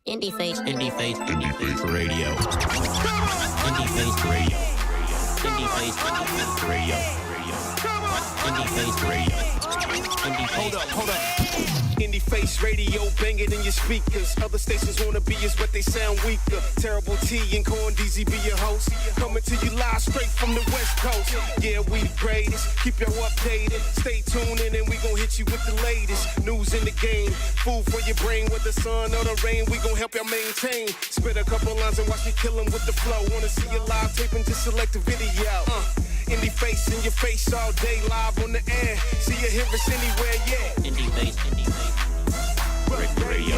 Indie Face. Indie Face. Indie Face Radio. Indie Face Radio. Indie Face. Indie Face Radio. Indie Face Radio. Indie Face. Hold up. Indie Face Radio, bang it in your speakers. Other stations wanna be us, but they sound weaker. Terrible T and Corndeezy be your host. Coming to you live straight from the West Coast. Yeah, we the greatest. Keep y'all updated. Stay tuned in and we gon' hit you with the latest news in the game. Food for your brain, with the sun or the rain, we gon' help y'all maintain. Spit a couple lines and watch me kill 'em with the flow. Wanna see you live taping, just select a video. Indie Face in your face all day, live on the air. See you hear us anywhere, yeah. Indie Face. Indie Face. Radio.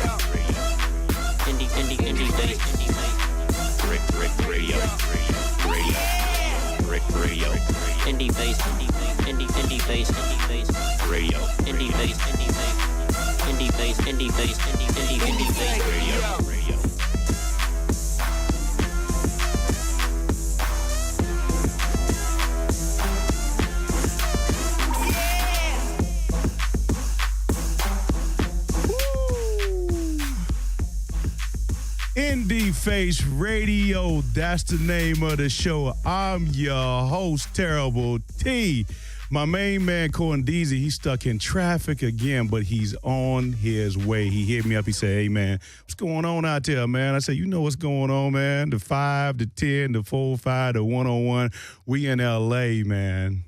Indie Face. Indie Face. Radio. Radio. Indie Face. Indie Face. Indie Face. Radio. Indie Face. Indie Face. Indie Face. Indie Face. Indie Face. Radio. Indie Face Radio, that's the name of the show. I'm your host, Terrible T. My main man, Corndeezy, he's stuck in traffic again, but he's on his way. He hit me up. He said, hey, man, what's going on out there, man? I said, you know what's going on, man. The 5, the 10, the 4, 5, the 101. We in L.A., man.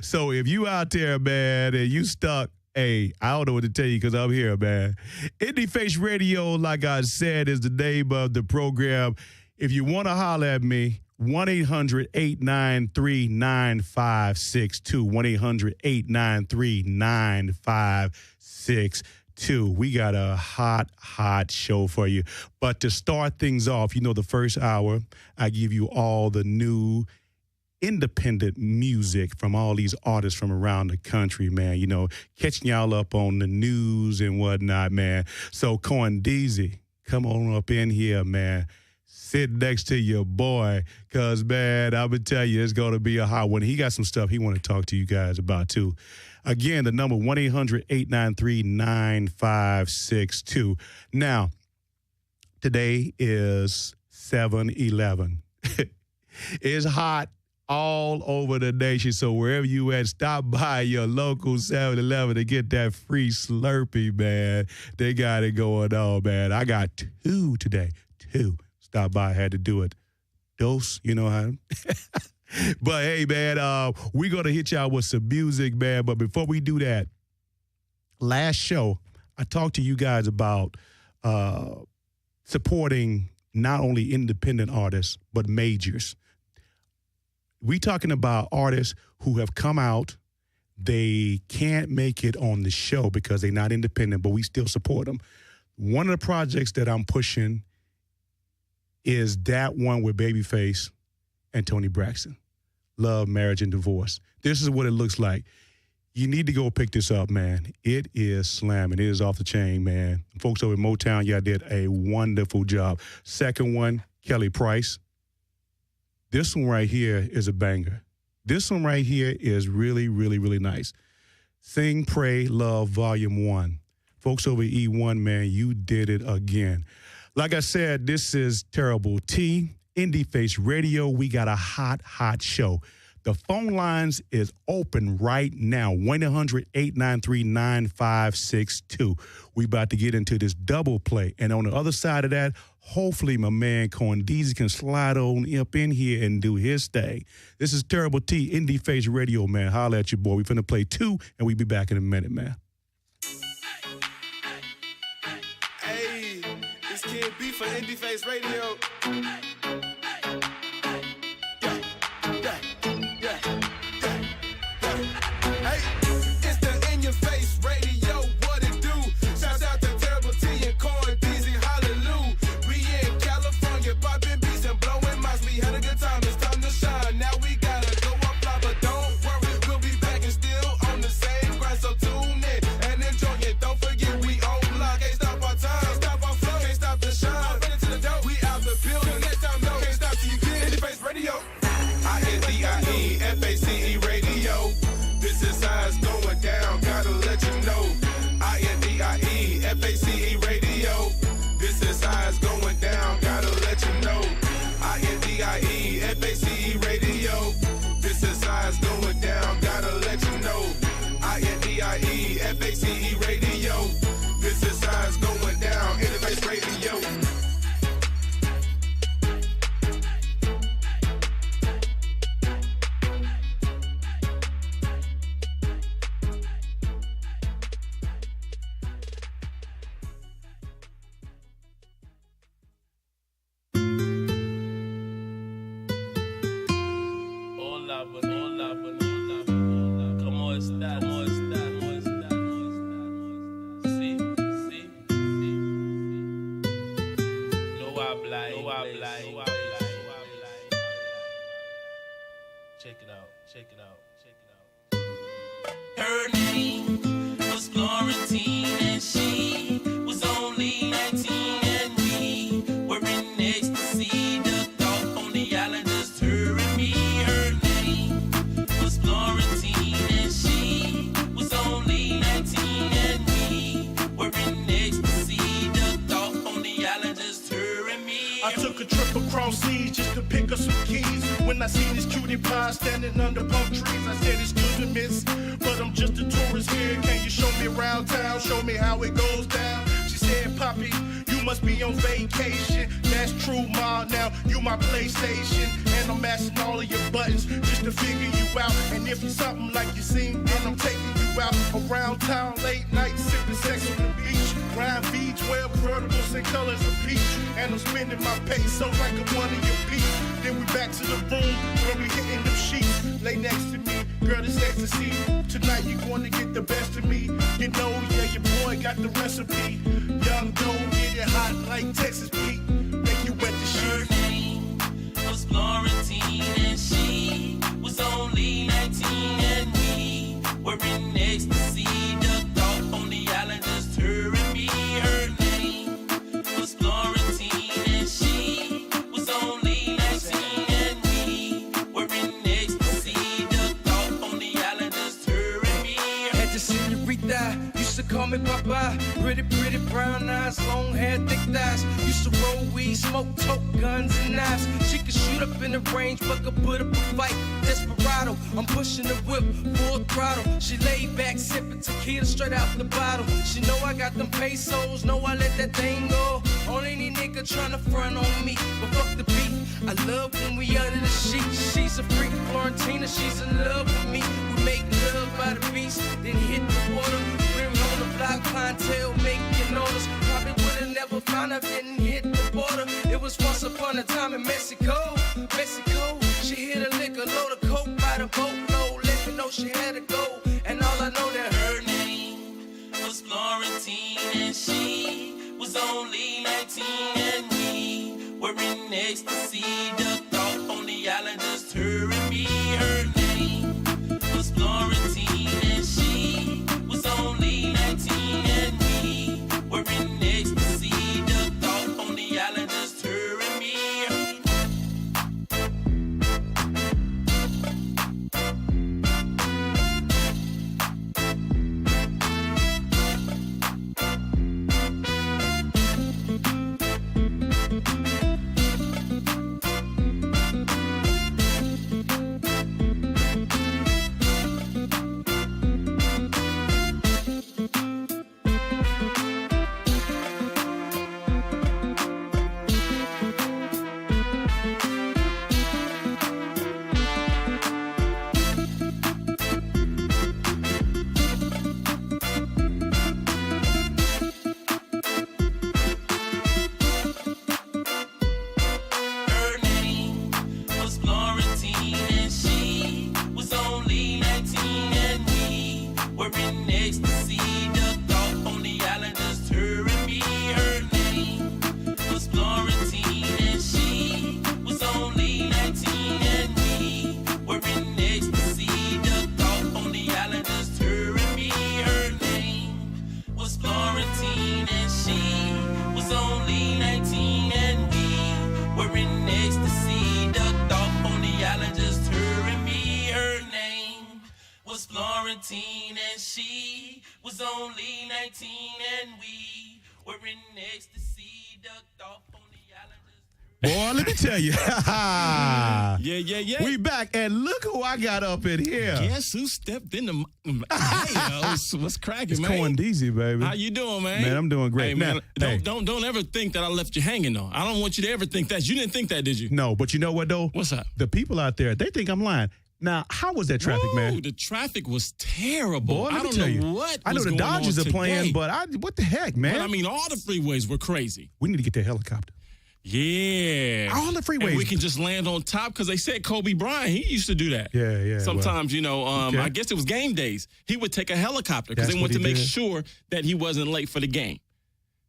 So if you out there, man, and you stuck, hey, I don't know what to tell you because I'm here, man. Indie Face Radio, like I said, is the name of the program. If you want to holler at me, 1-800-893-9562. 1-800-893-9562. We got a hot show for you. But to start things off, you know, the first hour, I give you all the new independent music from all these artists from around the country, man, you know, catching y'all up on the news and whatnot, man. So Corndeezy, come on up in here, man. Sit next to your boy, because, man, I'm going to tell you, it's going to be a hot one. He got some stuff he want to talk to you guys about, too. Again, the number 1-800-893-9562. Now, today is 7/11. It's hot all over the nation. So wherever you at, stop by your local 7-Eleven to get that free Slurpee, man. They got it going on, man. I got 2 today. 2. Stop by, had to do it. Dose, you know how. But hey, man, we're going to hit y'all with some music, man. But before we do that, last show, I talked to you guys about supporting not only independent artists, but majors. We talking about artists who have come out, they can't make it on the show because they're not independent, but we still support them. One of the projects that I'm pushing is that one with Babyface and Tony Braxton, Love, Marriage, and Divorce. This is what it looks like. You need to go pick this up, man. It is slamming. It is off the chain, man. Folks over at Motown, y'all did a wonderful job. Second one, Kelly Price. This one right here is a banger. This one right here is really, really, really nice. Sing, Pray, Love, Volume 1. Folks over at E1, man, you did it again. Like I said, this is Terrible T, Indie Face Radio. We got a hot show. The phone lines is open right now, 1-800-893-9562. We about to get into this double play. And on the other side of that, hopefully my man Corndeezy can slide on up in here and do his thing. This is Terrible T, Indie Face Radio, man. Holla at your boy. We finna play 2, and we be back in a minute, man. Hey, this Kid B for Indie Face Radio. Can't stop our flow, can't stop the shine. We out the building, next time no. Visualize going down, gotta let you know. INDIEFACE radio. Visualize going down, gotta let you know. INDIEFACE radio. Visualize going down, Interface radio. Check it out, check it out, check it out. Her name was Florentine and she was only 19 and we were in ecstasy. The thought on the island just her and me. Her name was Florentine and she was only 19 and we were in ecstasy. The thought on the island just her and me. I took a trip across seas just to pick up some keys. When I see this cutie pie standing under palm trees, I said, excuse me, miss, but I'm just a tourist here. Can you show me around town, show me how it goes down? She said, Poppy, you must be on vacation. That's true, Ma, now you my PlayStation. And I'm mashing all of your buttons just to figure you out. And if you're something like you seem, then I'm taking you out around town, late night, sipping sex on the beach. Rhyme V12 verticals and colors of peach. And I'm spending my pesos like I'm one of your peeps. Then we back to the room where we hitting them sheets. Lay next to me, girl, it's ecstasy. Tonight you gonna get the best of me. You know, yeah, your boy got the recipe. Young dough, get it hot like Texas Pete. Make you wet the shirt. Her name was Florentine and she was only 19 and we were in ecstasy. The thought on the island just her and me. Her name was Florentine and she was only 19 and we were in ecstasy. The thought on the island just her and me. Had the senorita, used to call me Papa. Pretty, pretty brown eyes, long hair, thick thighs. Used to roll weed, smoke, tote, guns and knives. She could shoot up in the range, but could put up a fight. Desperado, I'm pushing the whip, full throttle. She laid back, sipping tequila straight out the bottle. She know I got them pesos, know I let that thing go. On any nigga tryna front on me, but fuck the beat. I love when we under the sheets. She's a freak, Florentina, she's in love with me. We make love by the beach, then hit the water. We're on the block, clientele making orders. Probably would've never found her, didn't hit the border. It was once upon a time in Mexico. Mexico, she hit a lick, a load of coke by the boatload. Let me know she had to go, and all I know that her name was Florentine and she was only 19 and we were in ecstasy. The thought on the island just her and me. Her name was Florentine and she was only 19 and we were in ecstasy. The thought on the island just her and me. Florentine and she was only 19 and we were in ecstasy. ducked off on the island. Boy, let me tell you. Yeah. We back, and look who I got up in here. Guess who stepped in the... Hey, what's cracking, It's man? Corndeezy, baby. How you doing, man? Man, I'm doing great. Hey, man, Now, don't ever think that I left you hanging, though. I don't want you to ever think that. You didn't think that, did you? No, but you know what, though? What's up? The people out there, they think I'm lying. Now, how was that traffic, Woo, man? The traffic was terrible. Boy, let I me don't tell know you. what I know was the going Dodgers on are playing, today. but what the heck, man? But, I mean, all the freeways were crazy. We need to get that helicopter. Yeah. All the freeways. And we can just land on top because they said Kobe Bryant, he used to do that. Yeah. Sometimes, okay. I guess it was game days. He would take a helicopter because That's they wanted what to he make did. sure that he wasn't late for the game.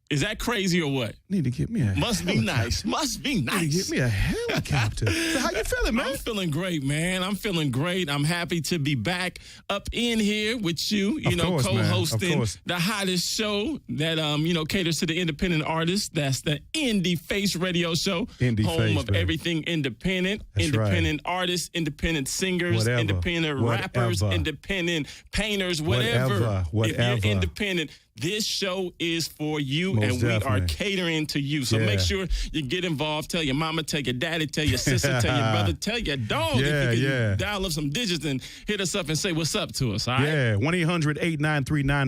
Is that crazy or what? Need to get me a Must be nice. Must be nice. Need to get me a helicopter. So how you feeling, man? I'm feeling great, man. I'm feeling great. I'm happy to be back up in here with you, Of course, man. Of co-hosting course. the hottest show that, caters to the independent artists. That's the Indie Face Radio Show. Indie home Face, of baby. everything independent. That's independent artists, independent singers, Whatever. independent rappers, Whatever. independent painters, whatever. Whatever. If you're independent, this show is for you, Most and we are definitely. catering to you. So Yeah. make sure you get involved. Tell your mama, tell your daddy, tell your sister, tell your brother, tell your dog. Yeah, if you can yeah. dial up some digits and hit us up and say what's up to us, all right? Yeah,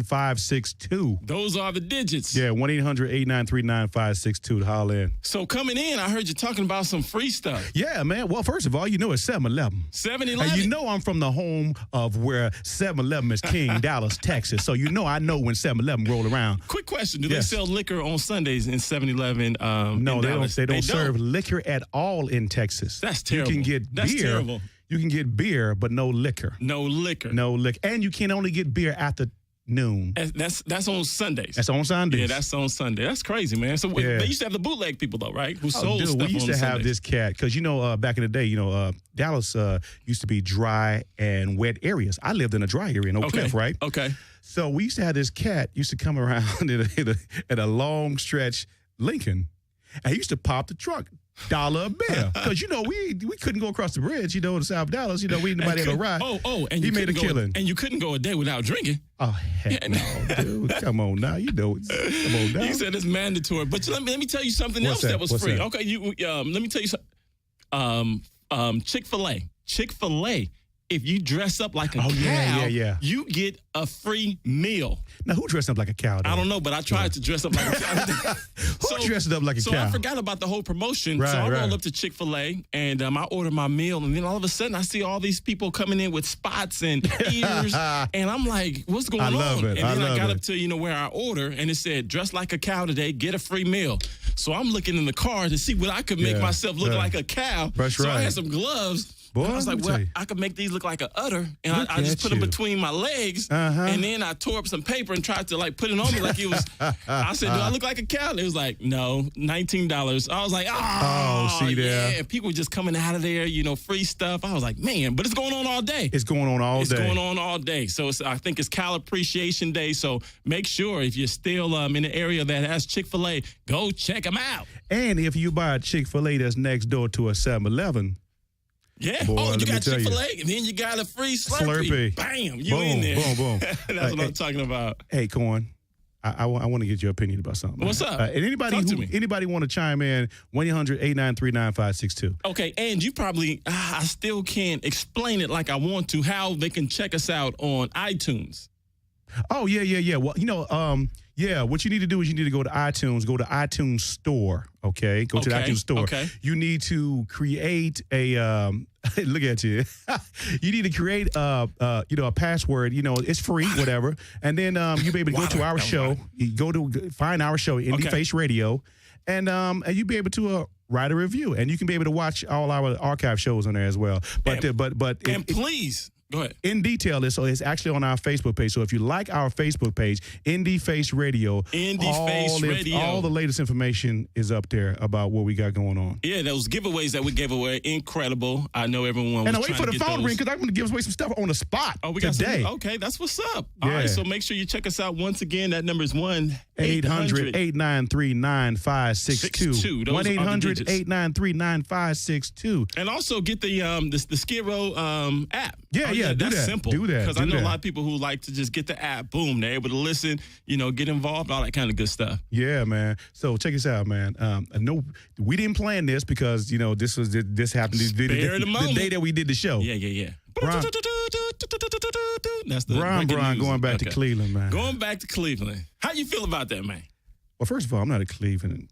1-800-893-9562. Those are the digits. Yeah, 1-800-893-9562 to holler in. So coming in, I heard you talking about some free stuff. Yeah, man. Well, first of all, you know it's 7-Eleven. 7-Eleven. And you know I'm from the home of where 7-Eleven is king, Dallas, Texas. So you know I know when 7-Eleven roll around. Quick question. Do they Yes. sell liquor on Sundays in 7-Eleven? No, in they Dallas? don't serve liquor at all in Texas. That's terrible. You can get That's beer. terrible. You can get beer, but no liquor. No liquor. No liquor. And you can only get beer after noon. That's on Sundays. That's on Sundays. Yeah, that's on Sunday. That's crazy, man. So Yeah. they used to have the bootleg people, though, right? Who sold Dude, stuff we used on to have Sundays. this cat because back in the day, Dallas used to be dry and wet areas. I lived in a dry area in Oak Cliff, right? Okay. So we used to have this cat used to come around in a long stretch Lincoln, and he used to pop the trunk. $1 a beer, because we couldn't go across the bridge, in South Dallas. We didn't have a ride. And he you made a couldn't go- killing. And you couldn't go a day without drinking. Oh heck no, dude! Come on now, Come on now. You said it's mandatory, but let me tell you something What's else that? that was What's free. that? Okay, let me tell you something. Chick-fil-A. If you dress up like a cow, yeah. you get a free meal. Now who dressed up like a cow? Though? I don't know, but I tried to dress up like a cow. Who dressed up like a so cow? I forgot about the whole promotion. Right, so I right. roll up to Chick-fil-A, and I order my meal, and then all of a sudden I see all these people coming in with spots and ears, and I'm like, what's going I love on? it. And then I love got it. up to where I order, and it said, dress like a cow today, get a free meal. So I'm looking in the car to see what I could make Yeah, myself look yeah. like a cow. That's so I right. had some gloves. Boy, and I was like, let me well, tell you. I could make these look like an udder, and Look I just at put them you. between my legs, Uh-huh. and then I tore up some paper and tried to put it on me like it was. I said, do I look like a cow? It was like, no, $19. I was like, see there. yeah. People were just coming out of there, free stuff. I was like, man, but it's going on all day. It's going on all It's day. going on all day. So I think it's Cow Appreciation Day. So make sure if you're still in the area that has Chick-fil-A, go check them out. And if you buy a Chick-fil-A that's next door to a 7-Eleven, Yeah. Boy, you let me got tell you. Chick-fil-A, and then you got a free Slurpee. Slurpee. Bam, you boom, in there. boom, boom. That's what I'm talking about. Hey, Corn, I want to get your opinion about something. What's up? And Talk to me. anybody want to chime in? 1-800-893-9562. Okay, and you probably, I still can't explain it like I want to, how they can check us out on iTunes. Oh, yeah. Well, what you need to do is you need to go to iTunes, go to iTunes Store, okay? Go to the Okay, iTunes Store. okay. You need to create a, look at you. You need to create, a password. It's free, whatever. And then you'll be able to go to our show. You go to find our show, Indie Okay. Face Radio, and you'll be able to write a review. And you can be able to watch all our archive shows on there as well. But And please, go ahead. in detail, it's actually on our Facebook page. So if you like our Facebook page, Indie Face Radio, all the latest information is up there about what we got going on. Yeah, those giveaways that we gave away, incredible. I know everyone was And I wait trying for to the get phone those. ring because I'm going to give away some stuff on the spot Oh, we got today. Okay, that's what's up. All Yeah. right, so make sure you check us out once again. That number is 1 800-893-9562. Those are the 1-800-893-9562. And also get the Skid Row app. Yeah, do that's that. simple. Do that. Because I know a lot of people who like to just get the app. Boom, they're able to listen, get involved, all that kind of good stuff. Yeah, man. So check this out, man. I know we didn't plan this because this happened the day that we did the show. Yeah. That's the Brian going back to Cleveland, man. Going back to Cleveland. How you feel about that, man? Well, first of all, I'm not a Cleveland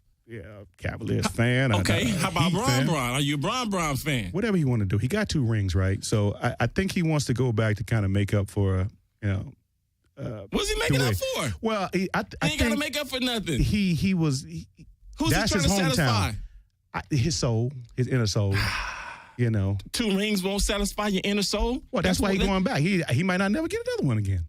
Cavaliers fan. Okay. How about Brian? Are you a Brian fan? Whatever he want to do. He got 2 rings, right? So I think he wants to go back to kind of make up for, what's he making up for? Well, he ain't got to make up for nothing. Who's he trying to satisfy? His soul, his inner soul. 2 rings won't satisfy your inner soul? Well, that's why he's going back. He might not never get another one again.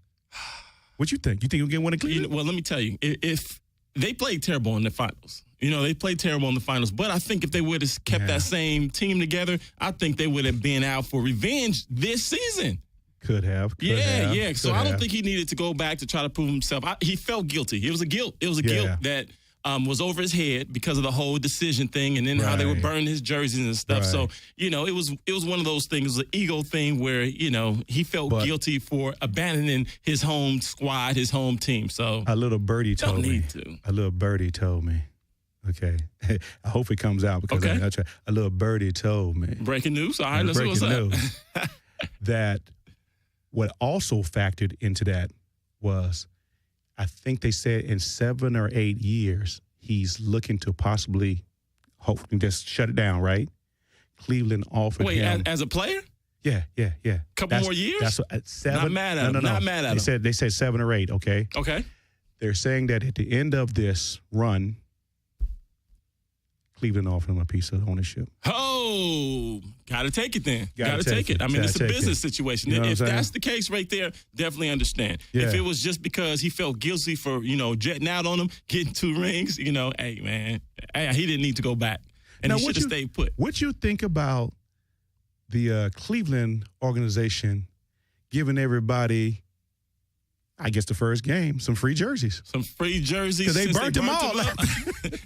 What you think? You think he'll get one in Cleveland? Well, let me tell you. If they played terrible in the finals. They played terrible in the finals. But I think if they would have kept that same team together, I think they would have been out for revenge this season. Could have. Yeah. So I don't think he needed to go back to try to prove himself. He felt guilty. It was a guilt. It was a guilt that was over his head because of the whole decision thing and then how they were burning his jerseys and stuff. Right. So, it was one of those things. It was an ego thing where, he felt guilty for abandoning his home squad, his home team. So a little birdie told me. A little birdie told me. Okay. I hope it comes out because a little birdie told me. Breaking news. All right, let's see what's up. That what also factored into that was, I think they said in 7 or 8 years, he's looking to possibly, hopefully, just shut it down, right? Cleveland offered him. Wait, as a player? Yeah. Couple more years? That's what, 7. Not mad at him. Not mad at him. They said 7 or 8, okay? Okay. They're saying that at the end of this run, Cleveland offered him a piece of ownership. Oh, gotta take it then. Gotta take it. I mean, it's a business situation. If that's the case right there, definitely understand. Yeah. If it was just because he felt guilty for, jetting out on him, getting 2 rings, hey, man, he didn't need to go back. And he should have stayed put. What you think about the Cleveland organization giving everybody, I guess the first game, some free jerseys. Some free jerseys. Because they burnt them all.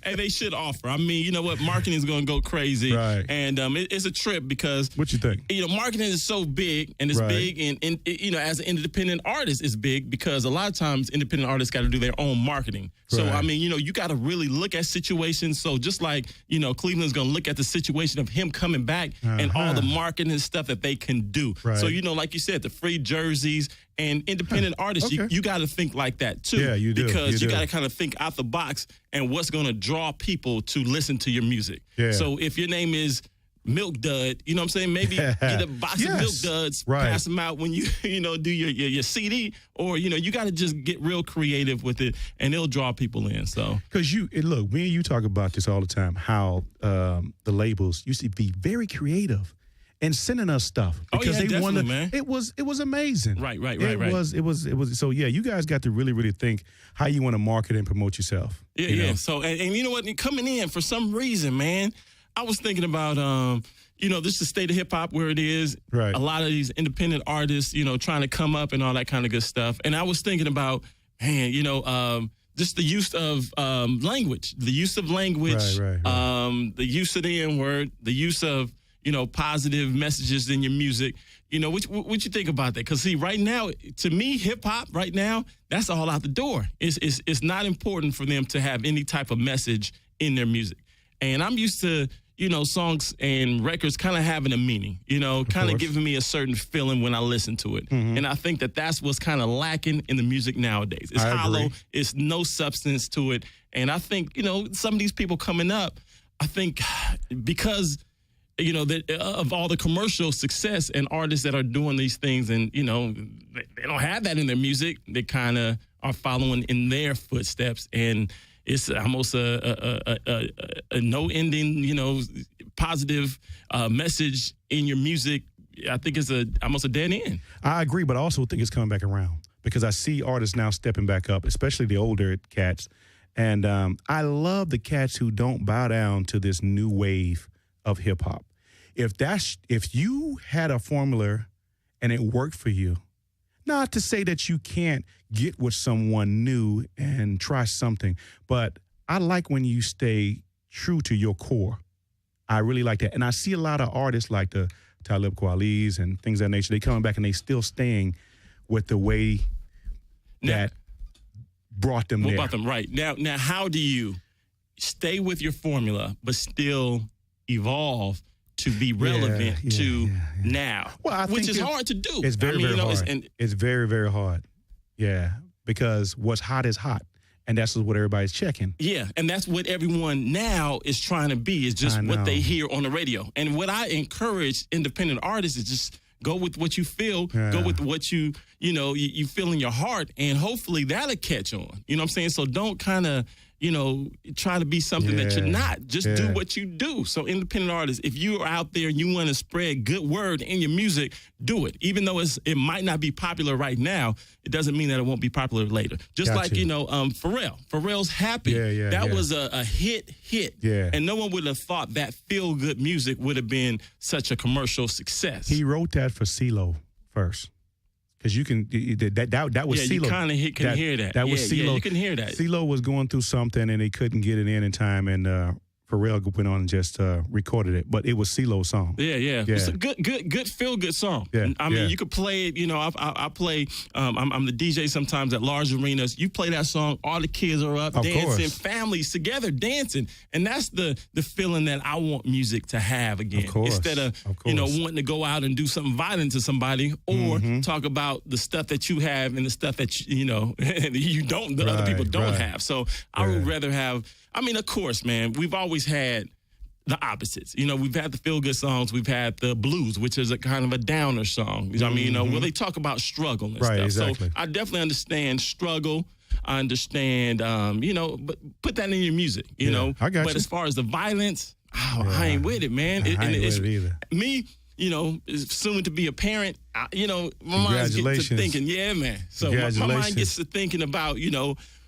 Hey, they should offer. I mean, you know what? Marketing is going to go crazy. Right. And it's a trip because. What you think? Marketing is so big and it's big. And as an independent artist, it's big because a lot of times independent artists got to do their own marketing. So, I mean, you got to really look at situations. So just like, Cleveland's going to look at the situation of him coming back and all the marketing and stuff that they can do. Right. So, like you said, the free jerseys and independent artists, you got to think like that too. Yeah, you do. Because you got to kind of think out the box and what's going to draw people to listen to your music. Yeah. So if your name is Milk Dud, you know what I'm saying? Maybe get a box of Milk Duds, pass them out when you, do your CD, or, you got to just get real creative with it and it'll draw people in. So, because look, me and you talk about this all the time, how the labels used to be very creative and sending us stuff because they wanted, man. It was amazing. Right. It was. So you guys got to really, really think how you want to market and promote yourself. Yeah. So, and you know what? Coming in for some reason, man, I was thinking about, this is the state of hip hop where it is. Right. A lot of these independent artists, trying to come up and all that kind of good stuff. And I was thinking about, man, just the use of language, the use of language, the use of the N-word, the use of, positive messages in your music. What you think about that? Because see, right now, to me, hip hop right now, that's all out the door. It's not important for them to have any type of message in their music. And I'm used to, songs and records kind of having a meaning, kind of giving me a certain feeling when I listen to it. Mm-hmm. And I think that that's what's kind of lacking in the music nowadays. It's hollow. It's no substance to it. And I think, some of these people coming up, I think because of all the commercial success and artists that are doing these things and, they don't have that in their music. They kind of are following in their footsteps. And it's almost a no ending, positive message in your music. I think it's almost a dead end. I agree, but I also think it's coming back around because I see artists now stepping back up, especially the older cats. And I love the cats who don't bow down to this new wave of hip hop. If you had a formula and it worked for you, Not to say that you can't get with someone new and try something, but I like when you stay true to your core. I really like that. And I see a lot of artists like the Talib Kweli's and things of that nature. They coming back and they still staying with the way that brought them there. Brought them, right. Now, how do you stay with your formula but still evolve to be relevant now? Well, which is hard to do. It's very, very hard. It's very, very hard. Yeah, because what's hot is hot. And that's what everybody's checking. Yeah, and that's what everyone now is trying to be, is just what they hear on the radio. And what I encourage independent artists is just go with what you feel, go with what you feel in your heart, and hopefully that'll catch on. You know what I'm saying? So don't kind of, try to be something that you're not. Just do what you do. So independent artists, if you are out there and you want to spread good word in your music, do it. Even though it might not be popular right now, it doesn't mean that it won't be popular later. Just Pharrell. Pharrell's Happy. That was a hit. Yeah. And no one would have thought that feel-good music would have been such a commercial success. He wrote that for CeeLo first. Because you can, that was CeeLo. Yeah, you kind of can hear that. That was CeeLo. Yeah, you can hear that. CeeLo was going through something and they couldn't get it in time, and Pharrell went on and just recorded it. But it was CeeLo's song. Yeah. It's a good feel-good song. Yeah, I mean, you could play it. I play. I'm the DJ sometimes at large arenas. You play that song, all the kids are up dancing, families together dancing, and that's the feeling that I want music to have again. Of course. Instead of wanting to go out and do something violent to somebody, or talk about the stuff that you have and the stuff that you don't, that other people don't have. So I would rather have. I mean, of course, man, we've always had the opposites. We've had the feel-good songs. We've had the blues, which is a kind of a downer song. I mean, where they talk about struggle and stuff. Exactly. So I definitely understand struggle. I understand, but put that in your music, I got you. But as far as the violence, I ain't with it, man. I ain't with it either. Me, soon to be a parent, my mind gets to thinking, yeah, man. So my mind gets to thinking about,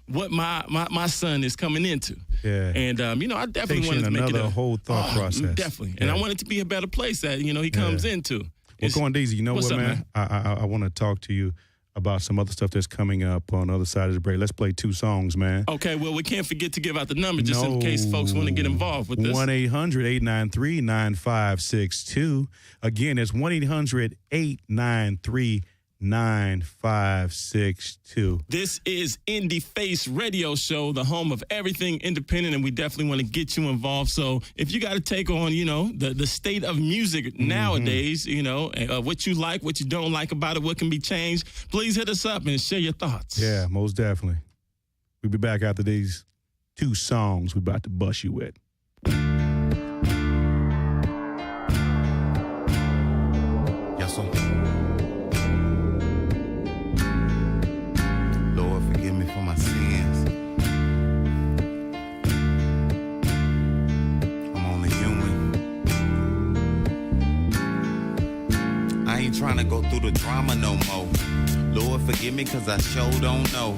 what my son is coming into. Yeah. And, I definitely wanted to make it a whole thought process. Definitely. And I want it to be a better place that, he comes into. Well, Corndeezy, you know what, up, man? I want to talk to you about some other stuff that's coming up on the other side of the break. Let's play 2 songs, man. Okay, well, we can't forget to give out the number just in case folks want to get involved with this. 1-800-893-9562. Again, it's 1-800-893-9562. This is Indie Face Radio Show, the home of everything independent, and we definitely want to get you involved. So if you got to take on, the state of music nowadays, what you like, what you don't like about it, what can be changed, please hit us up and share your thoughts. Yeah, most definitely. We'll be back after these 2 songs we're about to bust you with. Yes, sir. Forgive me for my sins. I'm only human. I ain't trying to go through the drama no more. Lord, forgive me cause I sure don't know.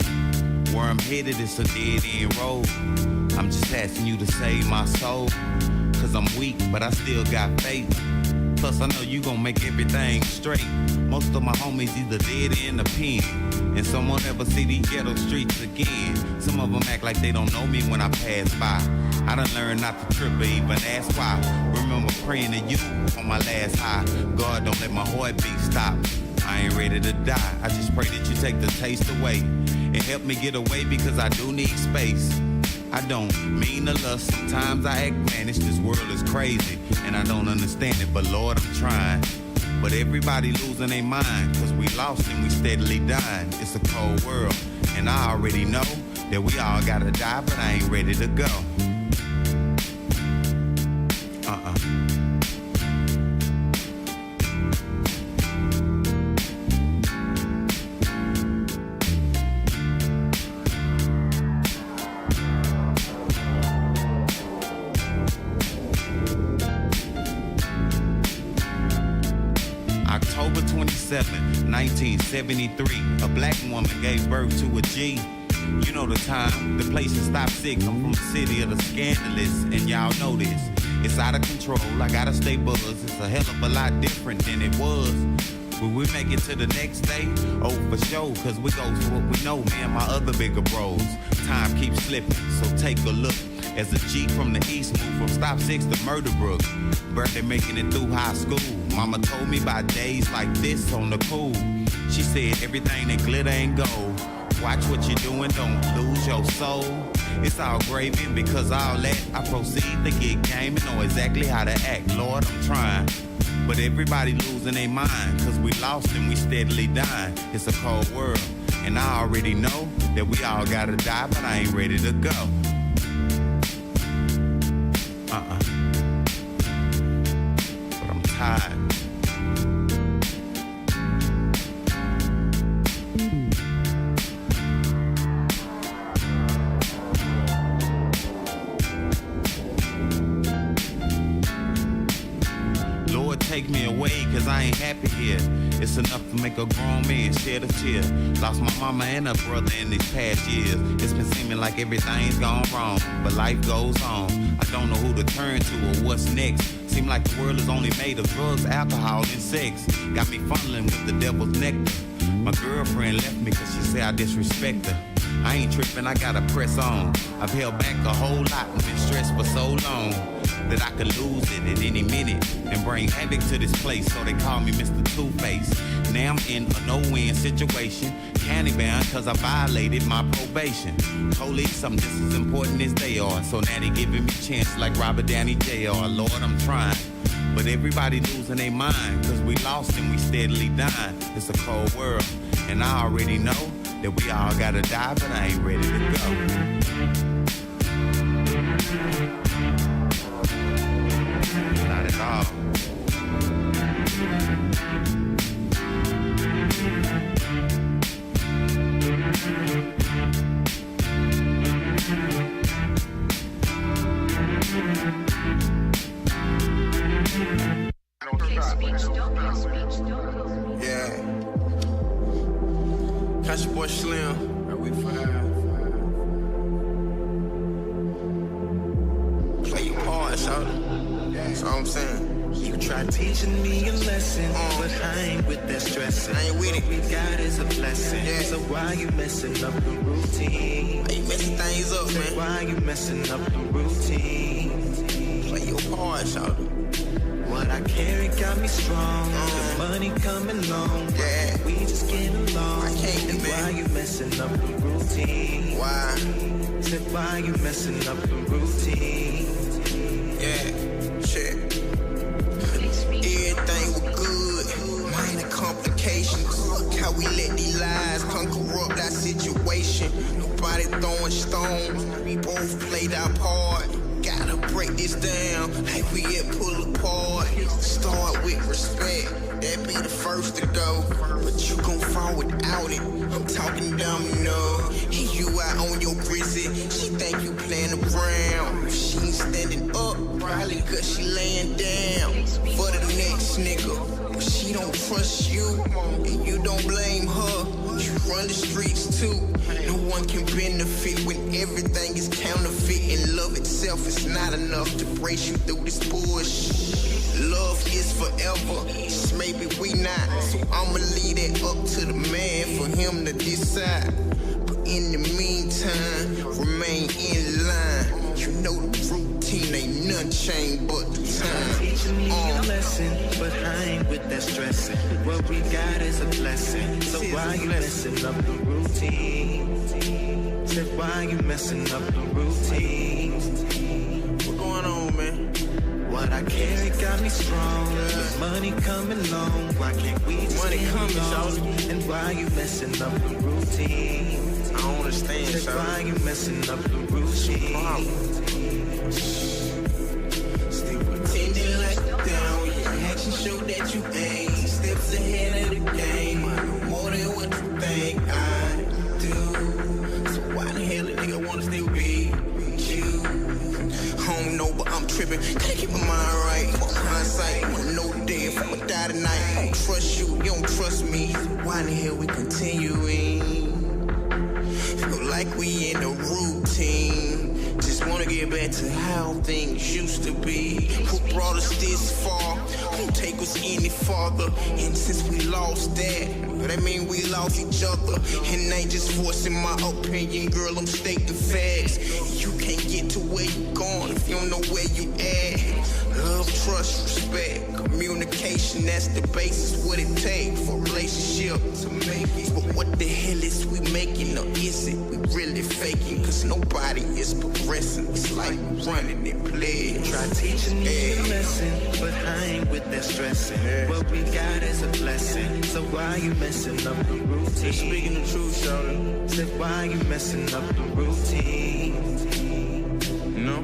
Where I'm headed is a dead end road. I'm just asking you to save my soul. Cause I'm weak, but I still got faith. Plus I know you gon' make everything straight. Most of my homies either dead in the pen, and some won't ever see these ghetto streets again. Some of them act like they don't know me when I pass by. I done learned not to trip or even ask why. Remember praying to you on my last high. God, don't let my heartbeat stop. I ain't ready to die. I just pray that you take the taste away and help me get away because I do need space. I don't mean to lust. Sometimes I act mannish. This world is crazy and I don't understand it, but Lord, I'm trying. But everybody losing their mind cause we lost and we steadily dying. It's a cold world and I already know that we all gotta die, but I ain't ready to go. October 27, 1973, a black woman gave birth to a G. You know the time, the place is Stop Sick. I'm from the city of the scandalous, and y'all know this. It's out of control, I gotta stay buzzed. It's a hell of a lot different than it was. Will we make it to the next day? Oh, for sure, cause we go for what we know, man, my other bigger bros. Time keeps slipping, so take a look. As a G from the east, moved from Stop 6 to Murderbrook. Birthday making it through high school. Mama told me about days like this on the cool. She said everything that glitter ain't gold. Watch what you're doing, don't lose your soul. It's all gravy because all that I proceed to get game and know exactly how to act. Lord, I'm trying. But everybody losing their mind, cause we lost and we steadily dying. It's a cold world, and I already know that we all gotta die, but I ain't ready to go. But I'm tired. Take me away, cause I ain't happy here. It's enough to make a grown man shed a tear. Lost my mama and her brother in these past years. It's been seeming like everything's gone wrong, but life goes on. I don't know who to turn to or what's next. Seem like the world is only made of drugs, alcohol, and sex. Got me funneling with the devil's nectar. My girlfriend left me cause she said I disrespect her. I ain't tripping, I gotta press on. I've held back a whole lot and been stressed for so long that I could lose it at any minute and bring havoc to this place, so they call me Mr. Two-Face. Now I'm in a no-win situation, county bound cause I violated my probation. Police, I'm just as important as they are, so now they giving me chances like Robert Downey Jr. Lord, I'm trying. But everybody losing their mind, cause we lost and we steadily dying. It's a cold world, and I already know that we all gotta die, but I ain't ready to go. Not at all. Yeah. Catch your boy Slim. Are we fine? Play your part, shout it. That's all I'm saying. You try teaching me a lesson, but I ain't with that stressing. I ain't with it. What we got is a blessing. Yeah. So why you messing up the routine? Why you messing things up, man? Why you messing up the routine? Play your part, shout it. What I carry got me strong. The money coming along. Yeah. We just get along. I can't do, man. Why you messing up the routine? Why? Said why you messing up the routine? Yeah, shit. Everything was good. Minor complications. Look how we let these lies come corrupt our situation. Nobody throwing stones. We both played our part. Gotta break this down like we had pull apart. Start with respect, that be the first to go. But you gon' fall without it. I'm talking domino. And you out on your grizzly. She think you playing around. If she ain't standing up, probably cause she laying down. For the next nigga, but she don't trust you. And you don't blame her. You run the streets too. No one can benefit when everything is counterfeit. And love itself is not enough to brace you through this bullshit. Love is forever, just maybe we not. So I'ma leave that up to the man for him to decide. But in the meantime, remain in line. You know the routine ain't none changed but the time. Teaching me a lesson, but I ain't with that stressing. What we got is a blessing. So why you messing up the routine? Said why you messing up the routine? What's going on, man? What I carry got me strong. The money coming along. Why can't we just Money get coming, along? shawty. And why you messing up the routine? I don't understand, Said shawty. why you messing up the routine? Still pretending like you down. Your actions show that you ain't steps ahead of the game. I know more than what you think I do. So why the hell a nigga wanna still be you? I don't know, but I'm tripping. Gotta keep my mind right. Fuck hindsight. Wanna know the day if I'ma die tonight. I don't trust you, you don't trust me. So why the hell we continuing? Feel like we in a routine. Just wanna get back to how things used to be. What brought us this far won't take us any farther. And since we lost that mean we lost each other. And ain't just voicing my opinion, girl, I'm stating facts. You can't get to where you going if you don't know where you at. Love, trust, respect, communication, that's the basis. What it takes for a relationship to make it. But what the hell is we making, or is it we really faking? Cause nobody is progressing. It's like we running and playing. Try teaching me a lesson, but I ain't with that stressing. What we got is a blessing, so why you messing up the routine? Speaking the truth, Shawty. Said why you messing up the routine? No.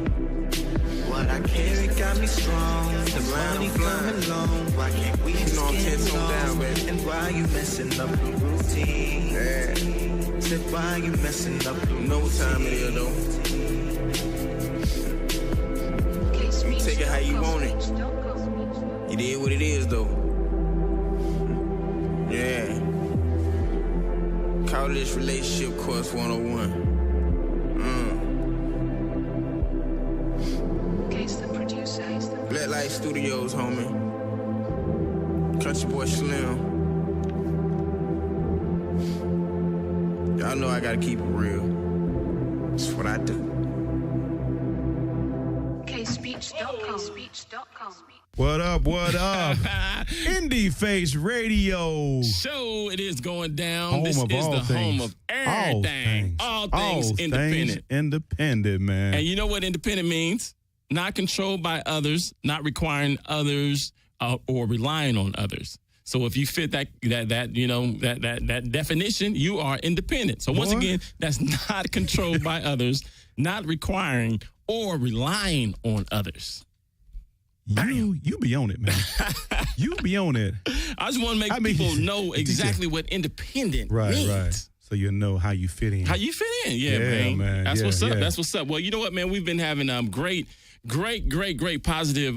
What I carry got me strong. The money come along. Why can't we just get along? And why you messing up the routine? Said why you messing up the routine? No time it is though. You take it how you want it. It is what it is though. Yeah. Call this relationship course 101. Black Light Studios, homie. Country Boy Slim. Y'all know I gotta keep it real. That's what I do. Speech.com. What up? Indie Face Radio. Show it is going down. Home this of is all the things. home of everything. All things independent. Independent, man. And you know what independent means? Not controlled by others, not requiring others, or relying on others. So if you fit that definition, you are independent. So once again, that's not controlled by others, not requiring or relying on others. You be on it, man. You be on it. I just want to make people know exactly what independent means. Right. So you know how you fit in. How you fit in, yeah, man. That's what's up. That's what's up. Well, you know what, man? We've been having great positive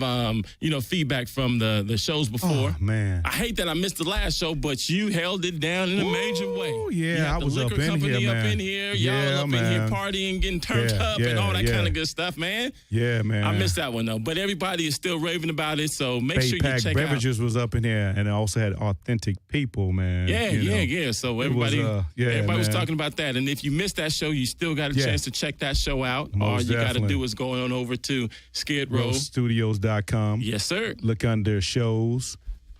feedback from the shows before. Oh, man. I hate that I missed the last show, but you held it down in a major way. Oh yeah, I was up in here, man. Y'all up in here partying, getting turned up and all that kind of good stuff, man. Yeah, man. I missed that one though, but everybody is still raving about it, so make sure you check Beverages out. was up in here, and it also had authentic people, man. Yeah. So everybody was talking about that, and if you missed that show, you still got a chance to check that show out. All you got to do is go on over to Skid Row Studios.com. Yes, sir. Look under shows,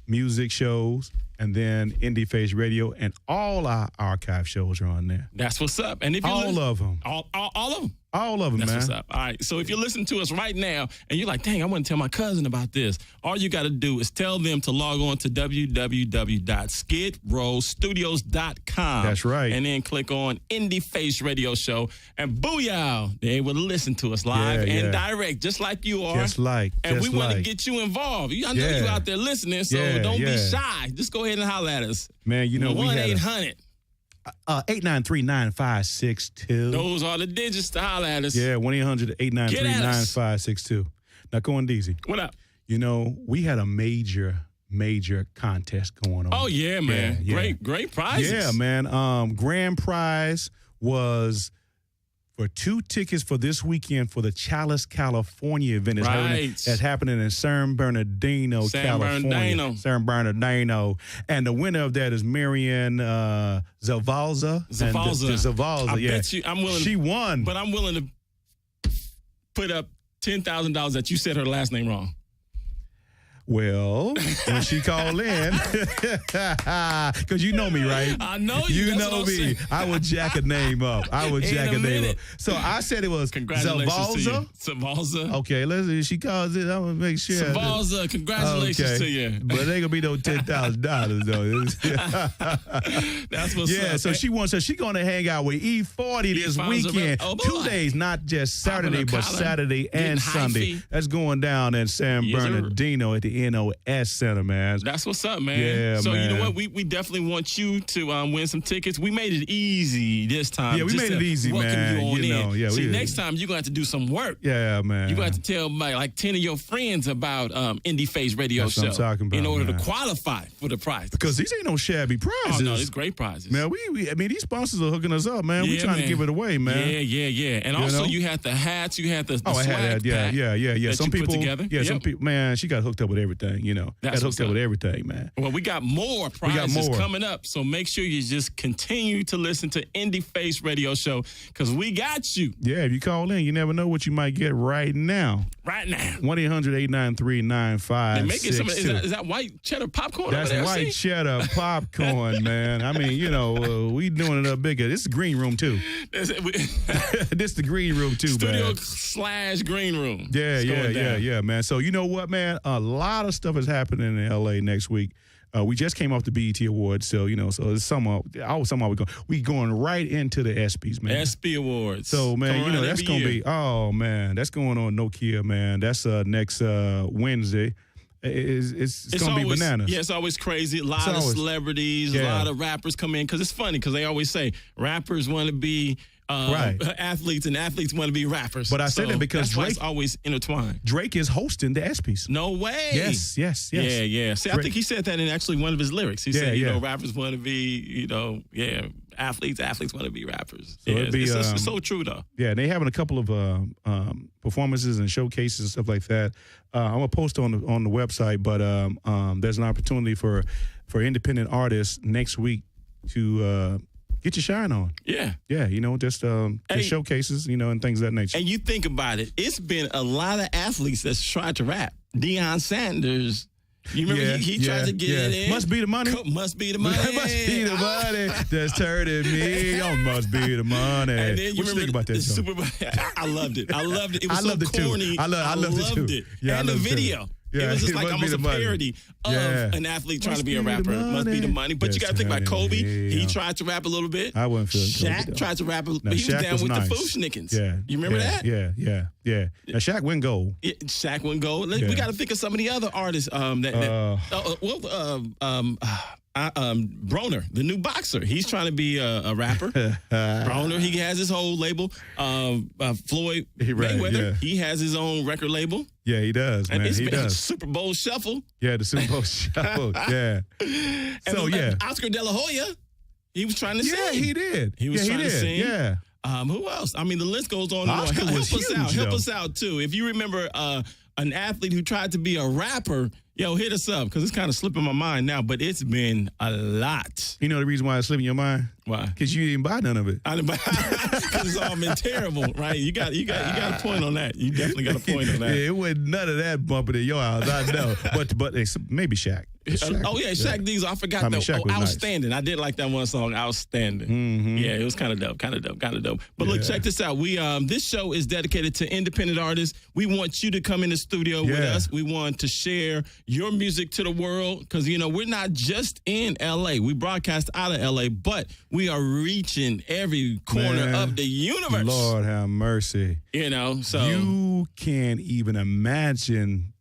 music shows, and then Indie Face Radio, and all our archive shows are on there. That's what's up. And if you all of them. All of them. All of them, That's man. What's up. All right. So if you're listening to us right now and you're like, dang, I want to tell my cousin about this, all you got to do is tell them to log on to www.skidrowstudios.com. That's right. And then click on Indie Face Radio Show. And booyah, they're able to listen to us live and direct, just like you are. And we want to get you involved. I know you out there listening, so don't be shy. Just go ahead and holler at us. Man, you know, 1-800. 893-9562. Those are the digits to holler at us. Yeah, 1-800-893-9562. Now, Corndeezy. What up? You know, we had a major contest going on. Oh, yeah, man. Yeah. Great prizes. Yeah, man. Grand prize was for 2 tickets for this weekend for the Chalice, California event. That's happening in San Bernardino, California. San Bernardino. And the winner of that is Marianne Zavalza. Zavalza, I bet you, I'm willing. She won. But I'm willing to put up $10,000 that you said her last name wrong. Well, when she called in, because you know me, right? I know you. You know me. I would jack a name up. So I said it was Zavalza. Zavalza. Okay, let's see. She calls it. I'm going to make sure. Zavalza, congratulations to you. But it ain't going to be no $10,000, though. That's what's up. Yeah, so she wants, so she's going to hang out with E40 this weekend. 2 days, not just Saturday, but Saturday and Sunday. That's going down in San Bernardino at the KNOS Center, man. That's what's up, man. Yeah, so man. you know what? We definitely want you to win some tickets. We made it easy this time. Yeah, we made it easy, man. You on in. Yeah, See, next time you're going to have to do some work. Yeah, man. You're going to have to tell like 10 of your friends about Indie Face Radio That's Show what I'm talking about, in order man. to qualify for the prize. Because these ain't no shabby prizes. Oh, no, it's great prizes. Man, I mean, these sponsors are hooking us up, man. We Yeah, trying to man. give it away, man. Yeah. And also, you had the hats, you had the I swag had that. Yeah. that Some you people, put together. yeah, some people, man, she got hooked up with everything, That's got what's hooked up up. with everything, man. Well, we got more prizes more. coming up, so make sure you just continue to listen to Indie Face Radio Show because we got you. Yeah, if you call in, you never know what you might get right now. Right now. 1-800-893-9562. They making some. Is that white cheddar popcorn? That's over there, white see? cheddar popcorn, man. I mean, we doing it up bigger. This is the green room, too. This is the green room, too, man. Studio/green room. Yeah, It's going down. man. So you know what, man? A lot of stuff is happening in LA next week. We just came off the BET Awards, so so it's we going right into the ESPYs, man. ESPY Awards. So man, Come around that's every gonna year. be that's going on Nokia, man. That's next Wednesday. It's gonna be bananas. Yeah, it's always crazy. A lot of celebrities, a lot of rappers come in because it's funny because they always say rappers want to be athletes and athletes want to be rappers. But I say that because that's why it's Drake always intertwined. Drake is hosting the ESPYs. No way. Yes. Yeah. See, I think he said that in actually one of his lyrics. He said, rappers want to be, athletes want to be rappers. So it'd be, it's so true, though. Yeah, and they having a couple of performances and showcases and stuff like that. I'm gonna post on the website, but there's an opportunity for independent artists next week to get your shine on. Yeah. Yeah, just showcases, and things of that nature. And you think about it, it's been a lot of athletes that's tried to rap. Deion Sanders. You remember he tried to get it in? Must be the money. Must be the money. Must be the money that's turning me on. Must be the money. And then what you think about that song? I loved it. It was so corny. I loved it too. Yeah, and the video. Yeah, it was just it like must be almost the a money. parody of an athlete trying to be a rapper. Must be the money. But you got to think about Kobe. He tried to rap a little bit. I wasn't feeling Shaq Kobe, tried to rap a little Now, bit. He was Shaq down was with nice. the Fooshnickens. Yeah. You remember that? Yeah. Now, Shaq went gold. Shaq went gold. We got to think of some of the other artists. Broner, the new boxer, he's trying to be a rapper. Broner, he has his whole label. Floyd Mayweather, he has his own record label. Yeah, he does, man. And it's He been does. Super Bowl Shuffle. Yeah, the Super Bowl Shuffle. Yeah. And Oscar De La Hoya, he was trying to sing. Yeah, he did. He was trying to sing. Yeah. Who else? I mean, the list goes on and on. Oscar was Help huge, us out too. If you remember an athlete who tried to be a rapper, hit us up because it's kind of slipping my mind now. But it's been a lot. You know the reason why it's slipping your mind? Why? Because you didn't buy none of it. I didn't buy because it's all been terrible, right? You got a point on that. You definitely got a point on that. Yeah, it wasn't none of that bumping in your house. I know, but it's maybe Shaq. Shaq Diesel. I forgot that. Shaq was Outstanding. Nice. I did like that one song, Outstanding. Mm-hmm. Yeah, it was kind of dope. But look, check this out. We this show is dedicated to independent artists. We want you to come in the studio with us. We want to share your music to the world because we're not just in LA. We broadcast out of LA, but we are reaching every corner of the universe. Lord have mercy. So you can't even imagine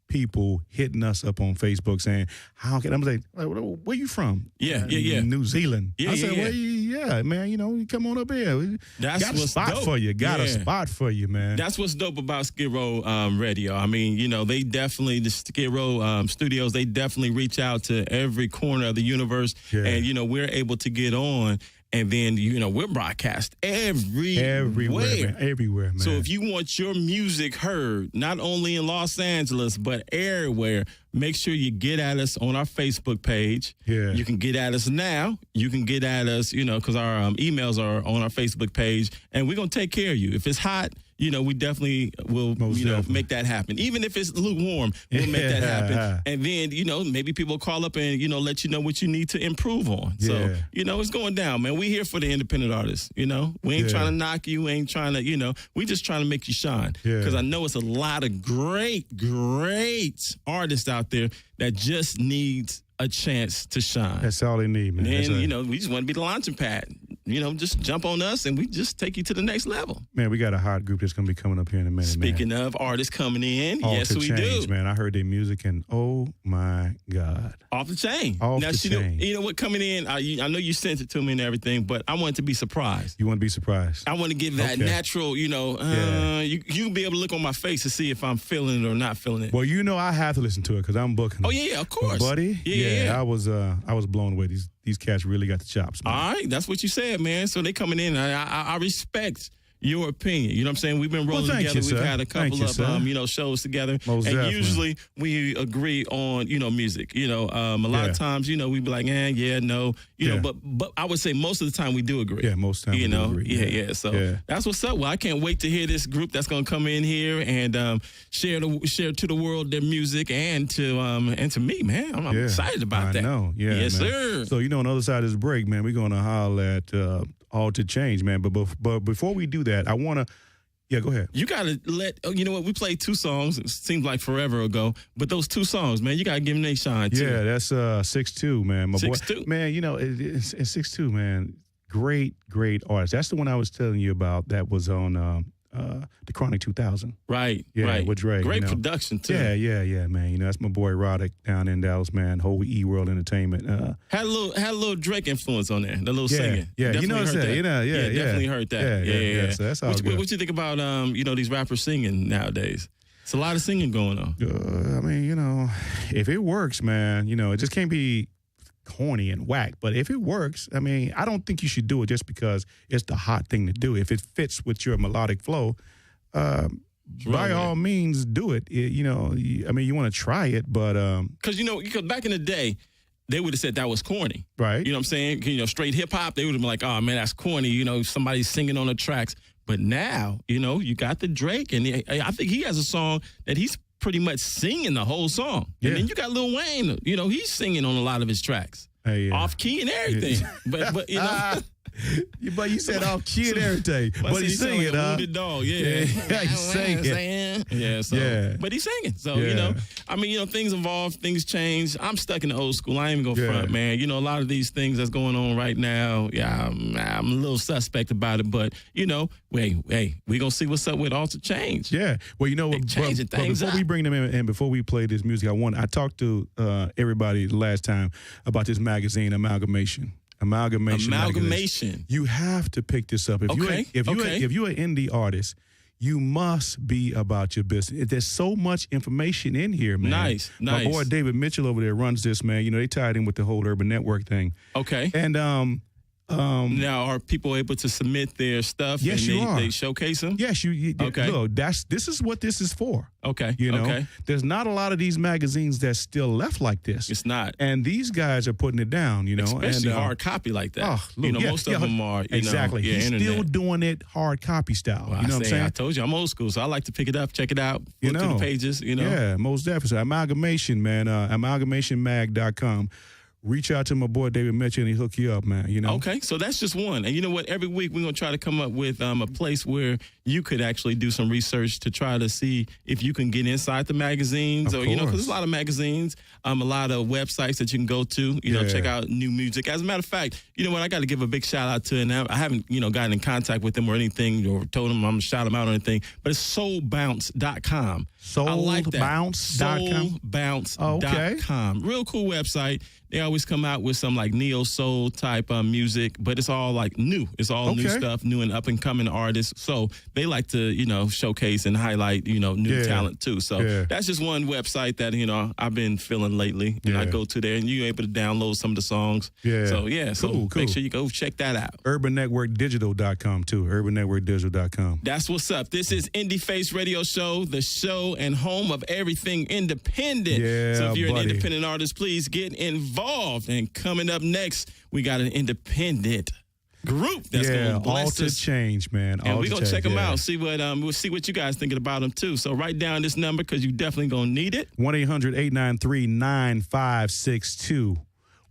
people hitting us up on Facebook saying, "How can I'm like, where you from?" Yeah. New Zealand. Yeah, I said, yeah. man, you come on up here. That's got a what's spot dope. for you. Got a spot for you, man. That's what's dope about Skid Row Radio. I mean, they definitely, the Skid Row studios, they definitely reach out to every corner of the universe. Yeah. And, we're able to get on. And then, we're broadcast everywhere, man. So if you want your music heard, not only in Los Angeles, but everywhere, make sure you get at us on our Facebook page. Yeah. You can get at us now. You can get at us, because our emails are on our Facebook page. And we're going to take care of you. If it's hot, we definitely will, make that happen. Even if it's lukewarm, we'll make that happen. And then, maybe people call up and, let you know what you need to improve on. So, it's going down, man. We here for the independent artists, We ain't trying to knock you. We ain't trying to, we just trying to make you shine. Because I know it's a lot of great artists out there that just needs a chance to shine. That's all they need, man. And, we just want to be the launching pad. just jump on us and we just take you to the next level. Man, we got a hot group that's going to be coming up here in a minute, Speaking of artists coming in, yes, we do. Man, I heard their music and oh my God. Off the chain. Off the chain. You know what, coming in, I know you sent it to me and everything, but I want to be surprised. You want to be surprised? I want to give that natural, you can be able to look on my face to see if I'm feeling it or not feeling it. Well, I have to listen to it because I'm booking. Oh, yeah, of course. But buddy, yeah. I was blown away. These cats really got the chops, man. All right, that's what you said, man. So they coming in. I respect your opinion. You know what I'm saying? We've been rolling together. We've had a couple of shows together. Most and definitely. Usually we agree on, music. A lot of times, we be like, no. But I would say most of the time we do agree. Yeah, most of the time we do agree. Yeah. So that's what's up. Well, I can't wait to hear this group that's gonna come in here and share to the world their music and to me, man. I'm excited about that. I know. Yeah. Yes, man. sir. So on the other side of this break, man, we're gonna holler at All to Change, man. But before we do that, I wanna go ahead. You got to you know what? We played 2 songs. It seems like forever ago. But those 2 songs, man, you got to give them their shine, too. Yeah, that's 6'2", man. My 6'2". boy. Man, it's 6'2", man. Great artist. That's the one I was telling you about that was on the Chronic 2000. Right, yeah, right. With Dre. Great production, too. Yeah, man. That's my boy Roddick down in Dallas, man. Whole E-World Entertainment. Had a little Drake influence on there, the little singing. Yeah, definitely what I'm saying? Definitely heard that. Yeah. So that's all good. What you think about, these rappers singing nowadays? It's a lot of singing going on. If it works, man, it just can't be corny and whack. But if it works, I don't think you should do it just because it's the hot thing to do. If it fits with your melodic flow, by all means, do it. You want to try it, but because back in the day, they would have said that was corny, right? You know what I'm saying? Straight hip hop, they would have been like, "Oh man, that's corny." Somebody's singing on the tracks. But now, you got the Drake, and I think he has a song that he's pretty much singing the whole song. Yeah. And then you got Lil Wayne, he's singing on a lot of his tracks. Off key and everything. But But you said off key and everything. But he's singing, huh? Wounded dog, yeah. He's singing. Yeah, but he's singing. So, things evolve, things change. I'm stuck in the old school. I ain't even gonna front, man. A lot of these things that's going on right now, I'm a little suspect about it. But, we gonna see what's up with All to Change. Yeah. Well, but before we bring them in and before we play this music, I talked to everybody last time about this magazine, Amalgamation. Magazine. You have to pick this up. If you're an indie artist, you must be about your business. There's so much information in here, man. Nice. My boy David Mitchell over there runs this, man. They tied in with the whole Urban Network thing. Okay. And now, are people able to submit their stuff? Yes, and you are. They showcase them? Yes, you. Okay. Look, this is what this is for. Okay. Okay. There's not a lot of these magazines that's still left like this. It's not. And these guys are putting it down, Especially hard copy like that. Oh, look, most of them are, exactly. He's internet. still doing it hard copy style. Well, you know what I'm saying? I told you, I'm old school, so I like to pick it up, check it out, flip through the pages, Yeah, most definitely. So Amalgamation, man. Amalgamationmag.com. Reach out to my boy David Mitchell and he'll hook you up, man. Okay, so that's just one. And you know what? Every week we're going to try to come up with a place where you could actually do some research to try to see if you can get inside the magazines. Because there's a lot of magazines, a lot of websites that you can go to, check out new music. As a matter of fact, you know what? I got to give a big shout out to, and I haven't, gotten in contact with them or anything or told them I'm going to shout them out or anything, but it's soulbounce.com. Soulbounce.com? Soulbounce.com. Real cool website. They always come out with some like neo soul type music, but it's all like new. It's all new stuff, new and up and coming artists. So they like to, showcase and highlight, new talent too. So that's just one website that, I've been feeling lately. And I go to there and you're able to download some of the songs. Yeah. So cool. Make sure you go check that out. UrbanNetworkDigital.com too. UrbanNetworkDigital.com. That's what's up. This is Indie Face Radio Show, the show and home of everything independent. Yeah, so if you're buddy. an independent artist, please get involved. And coming up next, we got an independent group that's going to bless All us. to Change, man. And we're going to check them out, see what we'll see what you guys thinking about them too. So write down this number because you definitely going to need it. 1-800-893-9562.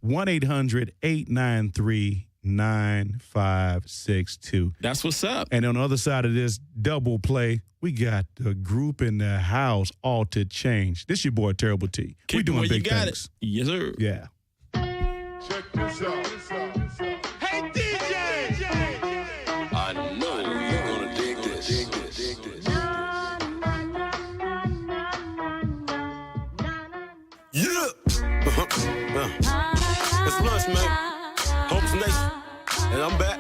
1-800-893-9562. That's what's up. And on the other side of this double play, we got the group in the house, All to Change. This your boy, Terrible T. Keep we doing where big you got things. It. Yes, sir. Yeah. Check this out. Hey, DJ! Yeah. It's lunch, man. Hope's Nation. And I'm back.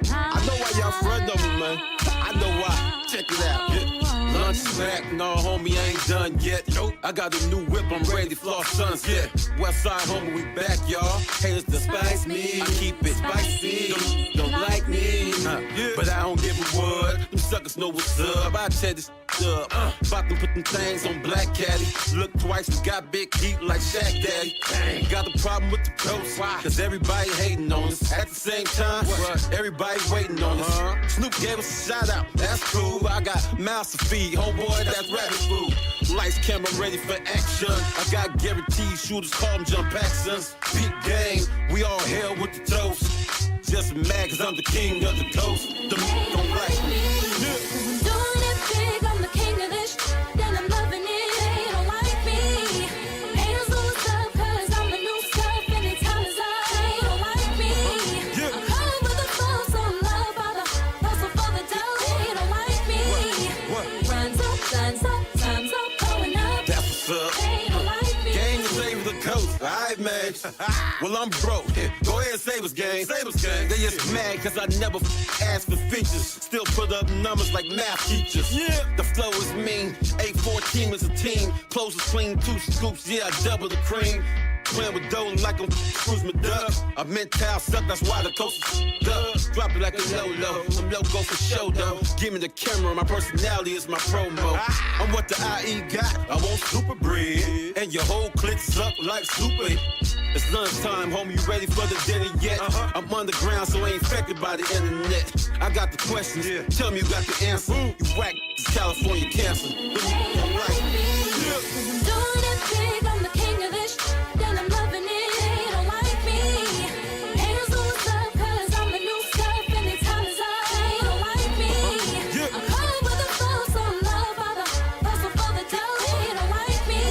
I know why y'all front on me, man. I know why. Check it out. Yeah. Lunch is back. No, homie, I ain't done yet. Nope. I got a new whip. I'm ready to floss sunset. Westside, homie, we back, y'all. Haters despise me. I keep it spicy. Don't like me. But I don't give a word. Them suckers know what's up. I tell this up. About to put them things on Black Caddy. Look twice, we got big heat like Shaq Daddy. Got a problem with the coast. Cause everybody hating on us. At the same time, everybody waiting on us. Snoop gave us a shout out. That's cool. I got mouths to feed. Homeboy, that's rabbit food. Lights, camera, ready for action. I got guaranteed shooters, call them jump actions. Big game, we all hell with the toast. Just mad cause I'm the king of the coast. The don't like me. Alright, man. Well, I'm broke. Go ahead and save us, gang. Save us, gang. They just mad cause I never asked for features. Still put up numbers like math teachers. Yeah. The flow is mean. 8-14 is a team. Clothes is clean, 2 scoops. Yeah, I double the cream. Playing with dough like I'm Cruise McDuck. I meant towel suck, that's why the coast is duck. Drop it like a low-low. I'm loco for show, though. Give me the camera, my personality is my promo. I'm what the IE got. I want super bread. And your whole clique suck like super. It's lunchtime, homie, you ready for the dinner yet? I'm underground, so I ain't affected by the internet. I got the questions, tell me you got the answer. You whack, this California cancer. Don't like me. Doing it big, I'm the king of this shit. Then I'm loving it, they don't like me. Haters lose up, cause I'm the new stuff. Anytime it's up, they don't like me. I'm coming with a flow, so love by the hustle for the dough. They don't like me.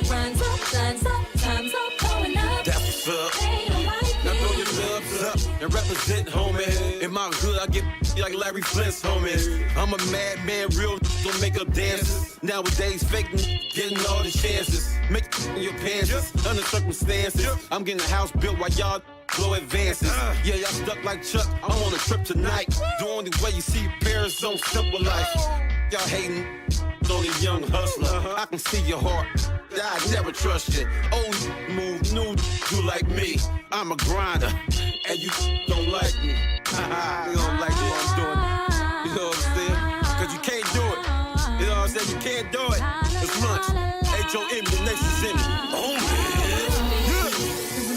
Runs up, guns up, time's up, going up. That's what's up. They don't like me. Now throw your gloves up and represent, homie. In my hood, I get like Larry Flint's, homie. I'm a madman, real don't make up dances. Nowadays, faking, getting all the chances. Make in your pants, under circumstances. I'm getting a house built while y'all blow advances. Yeah, y'all stuck like Chuck. I'm on a trip tonight. The only way you see parents on simple life. Y'all hating on a young hustler. I can see your heart. I never trust you. Old move, new you like me. I'm a grinder, and you don't like me. You don't like what I'm doing. You know what I'm saying? Cause you can't do it. You know what I'm saying? You can't do it. It's lunch. H-O-M, the nation's in it. Oh, man.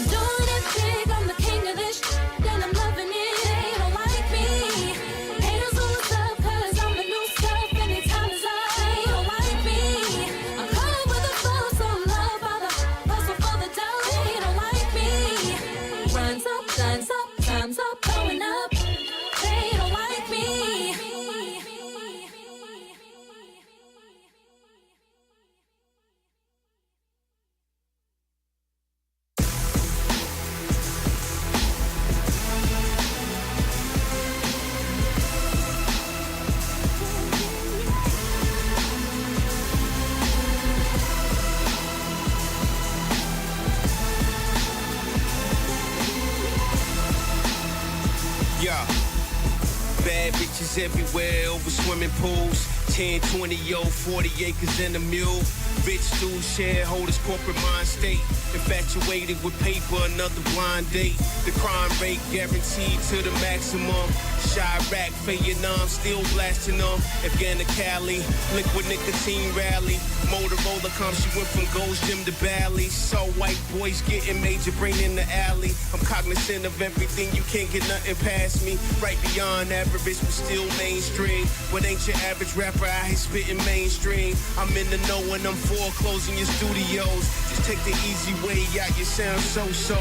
Doing it big, I'm the king of this shit. Then I'm loving it, they don't like me. Haters lose up, cause I'm the new stuff. Anytime it's up, they don't like me. I'm coming with a flow, so love by the hustle for the dough. They don't like me. Runs up, guns up, time's up, going up. They don't like me. Yeah. Bad bitches everywhere over swimming pools. 10, 20, 40 acres and a mule. Rich dudes, shareholders, corporate mind state. Infatuated with paper, another blind date. The crime rate guaranteed to the maximum. Chirac, Vietnam, still blasting them. Afghana Cali, liquid nicotine rally. Motorola come, she went from Gold's Gym to Bally. Saw white boys getting major brain in the alley. I'm cognizant of everything, you can't get nothing past me. Right beyond average, but still mainstream. But ain't your average rapper out here spitting mainstream. I'm in the know when I'm foreclosing your studios. Just take the easy way out, you sound so-so.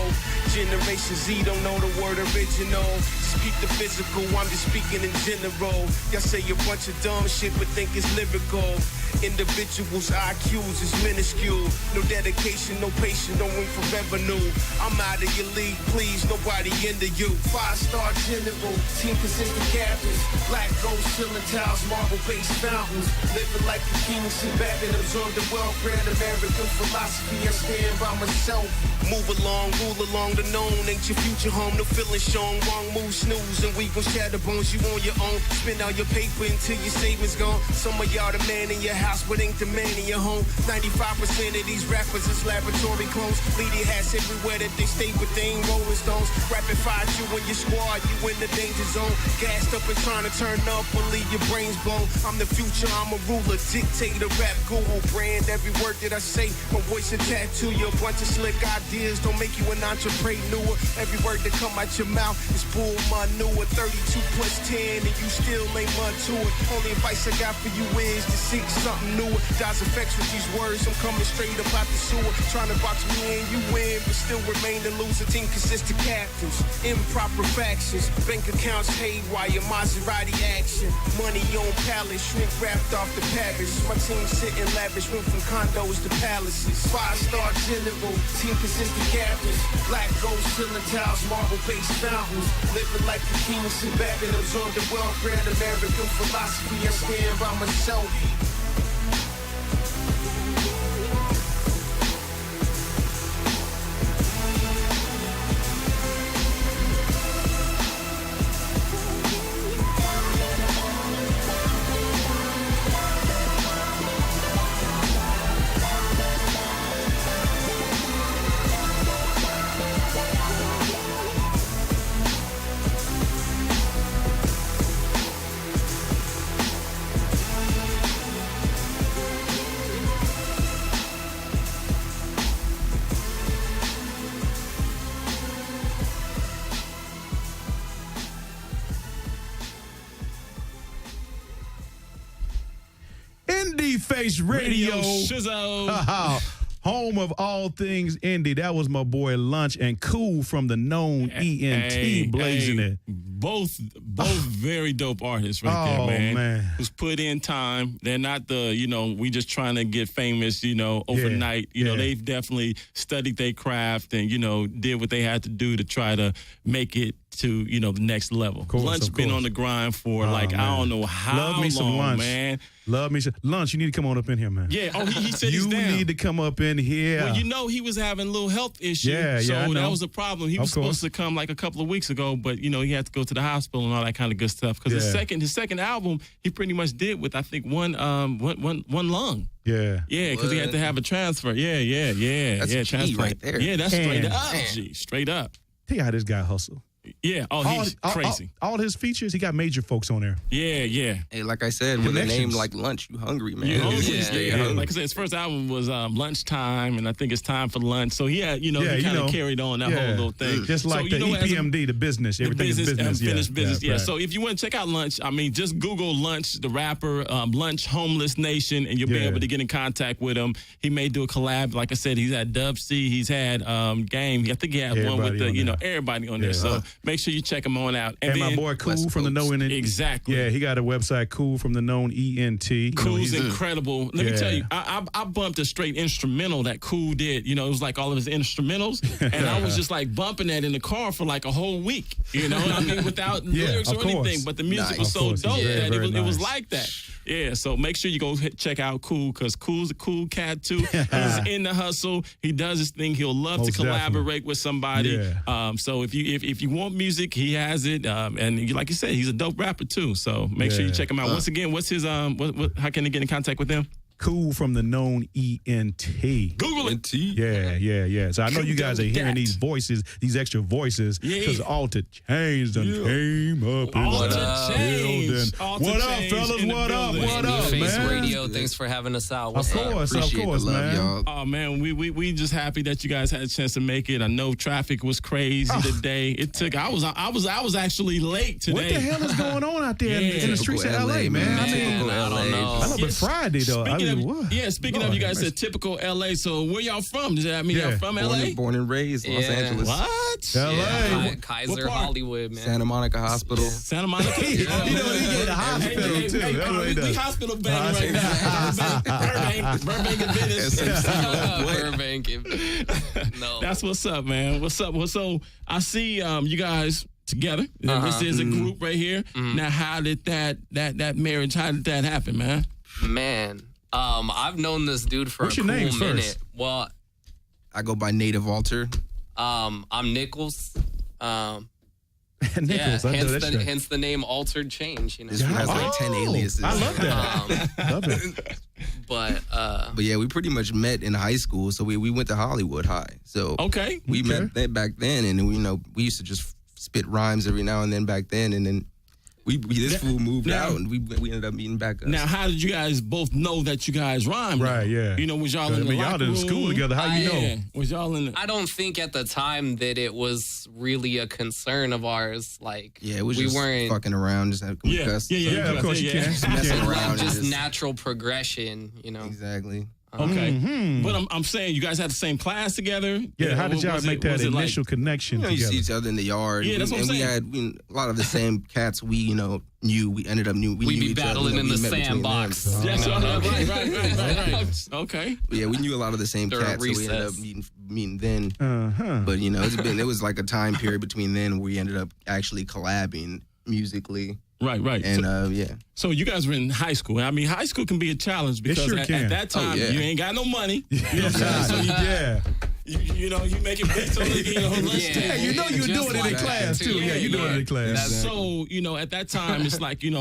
Generation Z don't know the word original. Just keep the physical, I'm just speaking in general. Y'all say a bunch of dumb shit but think it's lyrical. Individuals' IQs is minuscule. No dedication, no patience, no room for revenue. I'm out of your league, please, nobody into you. 5-star general, team consistent captains. Black gold ceiling tiles, marble-based fountains. Living like the king, sit back and absorb the welfare. American philosophy, I stand by myself. Move along, rule along the known. Ain't your future home, no feeling shown. Wrong move, snooze, and we gon' shatter bones. You on your own. Spend all your paper until your savings gone. Some of y'all the man in your house, but ain't the man in your home. 95% of these rappers is laboratory clones. Leading hats everywhere that they stay, but they ain't Rolling Stones. Rapid fire you and your squad, you in the danger zone. Gassed up and trying to turn up or leave your brains blown. I'm the future, I'm a ruler, dictator, rap guru. Brand every word that I say. My voice a tattoo, you a bunch of slick ideas. Don't make you an entrepreneur. Every word that come out your mouth is bull manure. 32 plus 10 and you still ain't much to it. Only advice I got for you is to seek something newer. Dodge effects with these words, I'm coming straight up out the sewer. Trying to box me in, you win, but still remain the loser. Team consistent captains, improper factions. Bank accounts haywire, Maserati action. Money on pallets, shrink wrapped off the package. My team sitting lavish, went from condos to palaces. 5-star general, team consistent captains. Black gold ceiling tiles, marble-based fountains. Living like the king, sit back and absorb the welfare. American philosophy, I stand by myself. Indie Face Radio. Shizzo. Home of all things indie. That was my boy Lunch and Cool from the known ENT blazing it. Both very dope artists right there, man. Man. Who's put in time. They're not the, we just trying to get famous, overnight. They've definitely studied their craft and, did what they had to do to try to make it to, the next level. Lunch been on the grind for I don't know how Love me long, some Lunch. Man. Love me some Lunch. You need to come on up in here, man. Yeah. Oh, he said he's you down. need to come up in here. Well, he was having a little health issue. So I know. that was a problem. He was supposed to come like a couple of weeks ago, but he had to go to the hospital and all that kind of good stuff. Because his second album, he pretty much did with I think one lung. Yeah. Yeah, because he had to have a transfer. Yeah. That's a G transplant right there. Yeah, that's straight up. G, straight up. Tell you how this guy hustle. Yeah. Oh, he's crazy. All his features, he got major folks on there. Yeah. Hey, like I said, with a name like Lunch, you hungry, man. You hungry? Yeah. Like I said, his first album was Lunchtime, and I think it's Time for Lunch. So he had, he kind of carried on that whole little thing. Just like the EPMD, the business, everything is business. Unfinished business. Yeah. Right. So if you want to check out Lunch, just Google Lunch, the rapper, Lunch Homeless Nation, and you'll be able to get in contact with him. He may do a collab. Like I said, he's had Dub C, he's had Game. I think he had one with everybody on there. So make sure you check him on out. And my boy Cool from the Known ENT. Exactly. Yeah, he got a website, Cool from the Known ENT. Cool's incredible. Let me tell you, I bumped a straight instrumental that Cool did. It was like all of his instrumentals. And I was just like bumping that in the car for like a whole week. Without lyrics or anything. But the music was so dope that it was like that. Yeah, so make sure you go check out Cool, because Cool's a cool cat too. He's in the hustle. He does his thing. He'll love to collaborate with somebody. Yeah. So if you want music, he has it. And like you said, he's a dope rapper too. So make sure you check him out. Once again, what's his how can they get in contact with him? Cool from the Known ENT. Google it. Yeah. So I know you guys are hearing these voices, these extra voices, because Alter Change done came up in the building. What up, fellas? What up, Indie Face man? Radio, thanks for having us out. Of course, man. Y'all. Oh man, we just happy that you guys had a chance to make it. I know traffic was crazy today. It took. I was actually late today. What the hell is going on out there in the streets of LA, man? I don't know. I know, but Friday though. Hollywood. Speaking of, you guys said typical LA. So where y'all from? Does that mean y'all from LA? Born and raised Los Angeles. What? LA. Yeah, Kaiser, Hollywood, man. Santa Monica Hospital. Santa Monica. You know, he get a hospital too. That's what he We does. hospital banging right now. Burbank and Venice. Burbank. No. That's what's up, man. What's up? Well, so I see you guys together. This is a group right here. Now, how did that marriage? How did that happen, man? Man, I've known this dude for What's a your cool name minute. first? Well, I go by Native Alter. I'm Nichols. Nichols, I know that's right. hence the name Altered Change. You know, This one has like 10 aliases. I love that. Love it. But yeah, we pretty much met in high school. So we went to Hollywood High. So we met back then, and we used to just spit rhymes every now and then back then, and then this fool moved out, and we ended up meeting back up. Now, how did you guys both know that you guys rhymed? Right, yeah. You know, was y'all in the y'all locker in room? school together. How you know? Was y'all in the... I don't think at the time that it was really a concern of ours. Like, it was we just weren't fucking around, just having cuss. Yeah, of course you can. Just messing around. just natural progression, you know. Exactly. Okay, but I'm saying you guys had the same class together. Yeah, how did y'all make that initial connection You together? see each other in the yard. Yeah, that's what I'm saying. We had a lot of the same cats we knew. We ended up knew. We We'd knew be each other, battling in we the met between sandbox. them. Yes, right. Okay. Yeah, we knew a lot of the same During cats, so we ended up recess. meeting then. But it was like a time period between then where we ended up actually collabing musically. Right. And So you guys were in high school. I mean, high school can be a challenge because sure can. at that time you ain't got no money. You know what I'm saying? So you making beats on the Yeah, you know you're doing it in class too. Yeah, you're doing it in class. So, at that time, it's like, it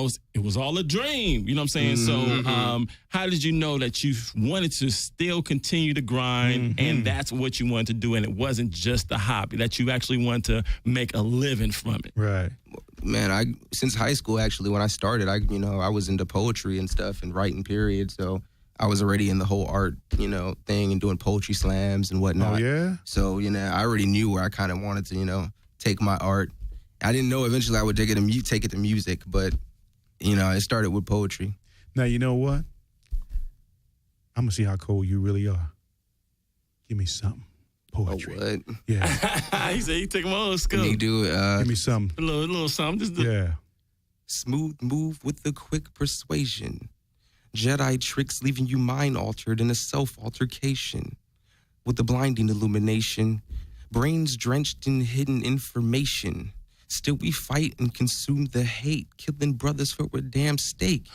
was all a dream. You know what I'm saying? So, how did you know that you wanted to still continue to grind and that's what you wanted to do and it wasn't just a hobby, that you actually wanted to make a living from it? Right. Man, since high school, actually, when I started, I was into poetry and stuff and writing, period. So I was already in the whole art, thing and doing poetry slams and whatnot. Oh, yeah? So, I already knew where I kind of wanted to, take my art. I didn't know eventually I would take it to music, but, it started with poetry. Now, you know what? I'm going to see how cold you really are. Give me something. Poetry. Oh, what? Yeah. He said he took my old school. Can you do it? Give me something. A little something. Just Yeah. Smooth move with the quick persuasion. Jedi tricks leaving you mind altered in a self-altercation. With the blinding illumination. Brains drenched in hidden information. Still we fight and consume the hate. Killing brothers for a damn steak.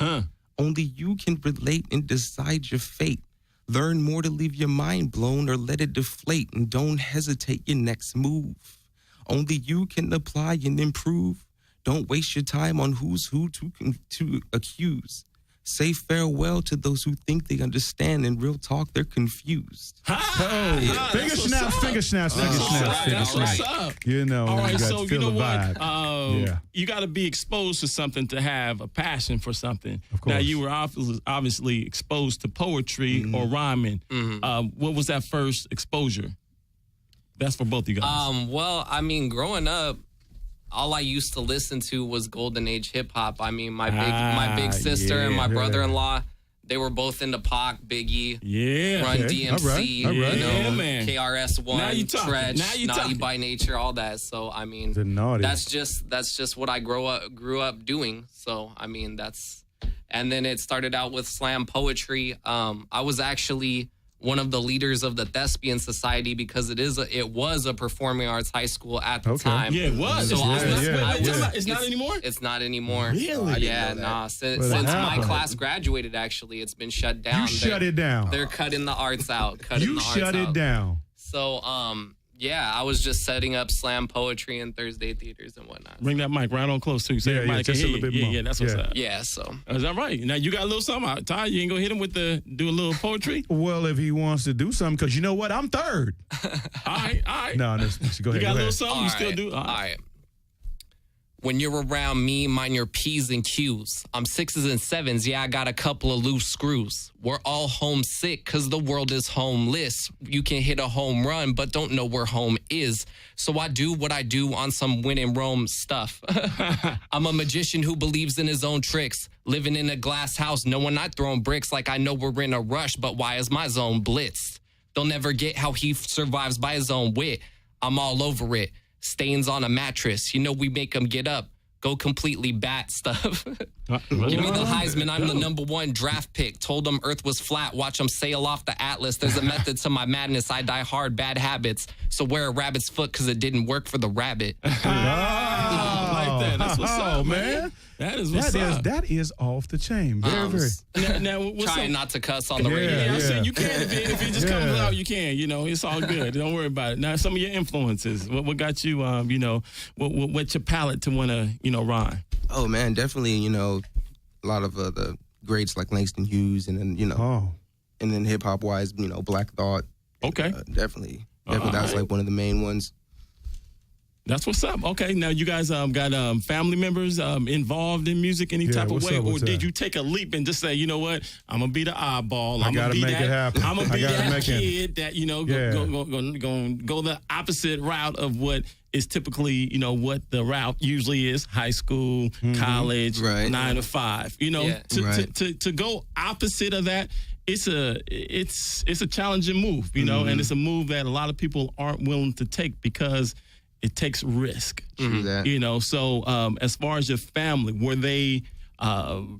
Only you can relate and decide your fate. Learn more to leave your mind blown or let it deflate. And don't hesitate your next move. Only you can apply and improve. Don't waste your time on who's who to accuse. Say farewell to those who think they understand. In real talk, they're confused. Finger snaps. You know, all right, you got so to feel you know the what? vibe. You got to be exposed to something to have a passion for something. Of course. Now, you were obviously exposed to poetry or rhyming. What was that first exposure? That's for both you guys. Well, I mean, growing up, all I used to listen to was Golden Age hip hop. I mean, my big sister and my brother-in-law, they were both into Pac, Biggie, Run DMC, All right. Yeah, man. KRS-One, Tretch, Naughty by Nature, all that. So I mean, that's just what I grew up doing. So I mean, and then it started out with slam poetry. I was actually one of the leaders of the Thespian Society because it was a performing arts high school at the time. Yeah, it was. So It's not anymore? It's not anymore. Really? Yeah, nah. Since my class graduated, actually, it's been shut down. You shut it down. They're cutting the arts out. You shut it down. So, yeah, I was just setting up slam poetry in Thursday theaters and whatnot. Bring that mic right on close too. So everybody just can a hear little bit you. more. Yeah, that's what's up. Yeah, so. Is that right? Now you got a little something. Ty, you ain't gonna hit him do a little poetry? Well, if he wants to do something, because you know what? I'm third. All right. No, go ahead. You got a little something? All You still right, do? All right. When you're around me, mind your P's and Q's. I'm 6s and 7s, yeah, I got a couple of loose screws. We're all homesick because the world is homeless. You can hit a home run, but don't know where home is. So I do what I do on some win in Rome stuff. I'm a magician who believes in his own tricks. Living in a glass house, knowing not throwing bricks like I know we're in a rush, but why is my zone blitzed? They'll never get how he survives by his own wit. I'm all over it. Stains on a mattress. You know we make them get up. Go completely bat stuff. Give me the Heisman. I'm the #1 draft pick. Told them Earth was flat. Watch them sail off the Atlas. There's a method to my madness. I die hard, bad habits. So wear a rabbit's foot because it didn't work for the rabbit. I like that. That's what's up, man. That is what's up. That is off the chain. Very. Now trying not to cuss on the radio. Yeah, I'm saying you can. If it just comes out, you can. You know, it's all good. Don't worry about it. Now, some of your influences. What got you, what's your palate to want to, rhyme? Oh, man, definitely, a lot of the greats like Langston Hughes and then, and then hip-hop-wise, Black Thought. Okay. Definitely. That's like one of the main ones. That's what's up. Okay, now you guys got family members involved in music any type of way, or did you take a leap and just say, you know what, I'm gonna be the oddball. I'm gonna be make it happen. I'm gonna be that kid that go the opposite route of what is typically what the route usually is: high school, college, 9 to 5. To go opposite of that. It's a challenging move, and it's a move that a lot of people aren't willing to take because it takes risk. True that. So as far as your family, were they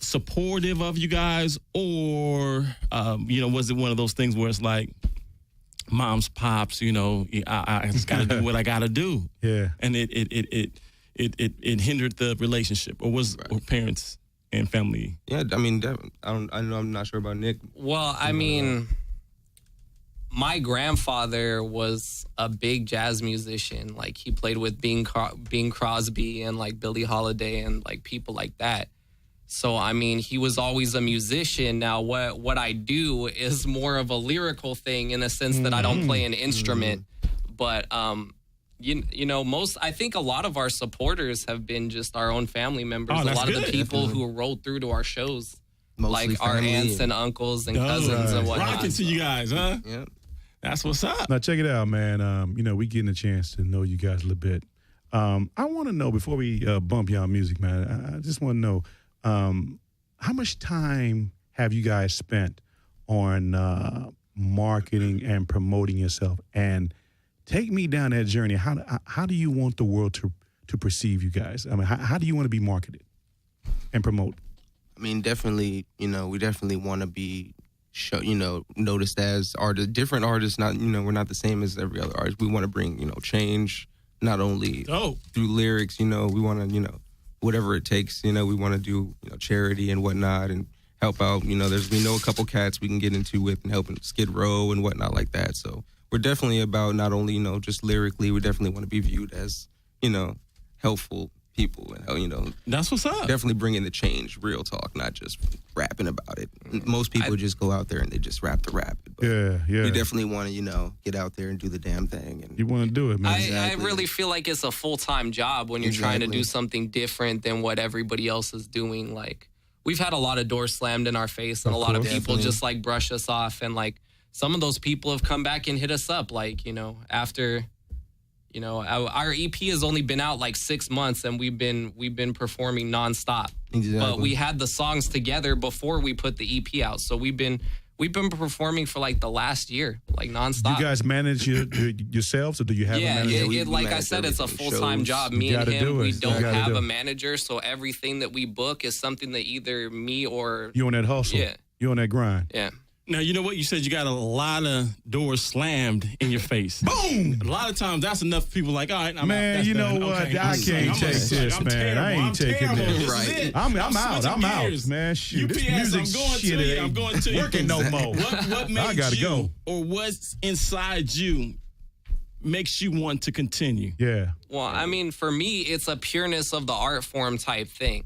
supportive of you guys, or was it one of those things where it's like mom's pops, I just got to do what I got to do. Yeah. And it hindered the relationship, or were parents and family? Yeah, I mean, I'm not sure about Nick. Well, I mean, my grandfather was a big jazz musician. Like, he played with Bing Crosby and like Billie Holiday and like people like that. So, I mean, he was always a musician. Now, what I do is more of a lyrical thing in a sense that I don't play an instrument. But, I think a lot of our supporters have been just our own family members. A lot of the people who rolled through to our shows, mostly like our aunts and uncles and cousins and whatnot. Rocking to you guys, huh? Yeah. That's what's up. Now, check it out, man. We getting a chance to know you guys a little bit. I want to know, before we bump y'all music, man, I just want to know, how much time have you guys spent on marketing and promoting yourself? And take me down that journey. How do you want the world to perceive you guys? I mean, how do you want to be marketed and promoted? I mean, definitely, we definitely want to be noticed as artists, different artists. Not, we're not the same as every other artist. We want to bring, change, not only through lyrics. We want to, whatever it takes. We want to do, charity and whatnot and help out. We know a couple cats we can get into with and helping Skid Row and whatnot like that. So we're definitely about not only, just lyrically, we definitely want to be viewed as, helpful people, and that's what's up. Definitely bringing the change, real talk, not just rapping about it. Most people just go out there and they just rap the rap. But we definitely want to, get out there and do the damn thing. And you want to do it, man. I really feel like it's a full-time job when you're trying to do something different than what everybody else is doing. Like, we've had a lot of doors slammed in our face, and a lot of people just like brush us off, and like some of those people have come back and hit us up, like, after. Our EP has only been out like 6 months, and we've been performing nonstop. Exactly. But we had the songs together before we put the EP out, so we've been performing for like the last year, like nonstop. Do you guys manage yourselves, or do you have a manager? Yeah, like I said, it's a full-time job. Me and him, we don't have a manager, so everything that we book is something that either me or you on that hustle. Yeah, you on that grind. Yeah. Now, you know what? You said you got a lot of doors slammed in your face. Boom! A lot of times, that's enough people like, all right, I'm man, out. you know what? Okay, I can't take this, man. Terrible. I ain't taking this. Right. I'm out, man. Shoot, this music shit I'm going to you. Working no more. What made I gotta go. Or what's inside you makes you want to continue? Yeah. Well, I mean, for me, it's a pureness of the art form type thing.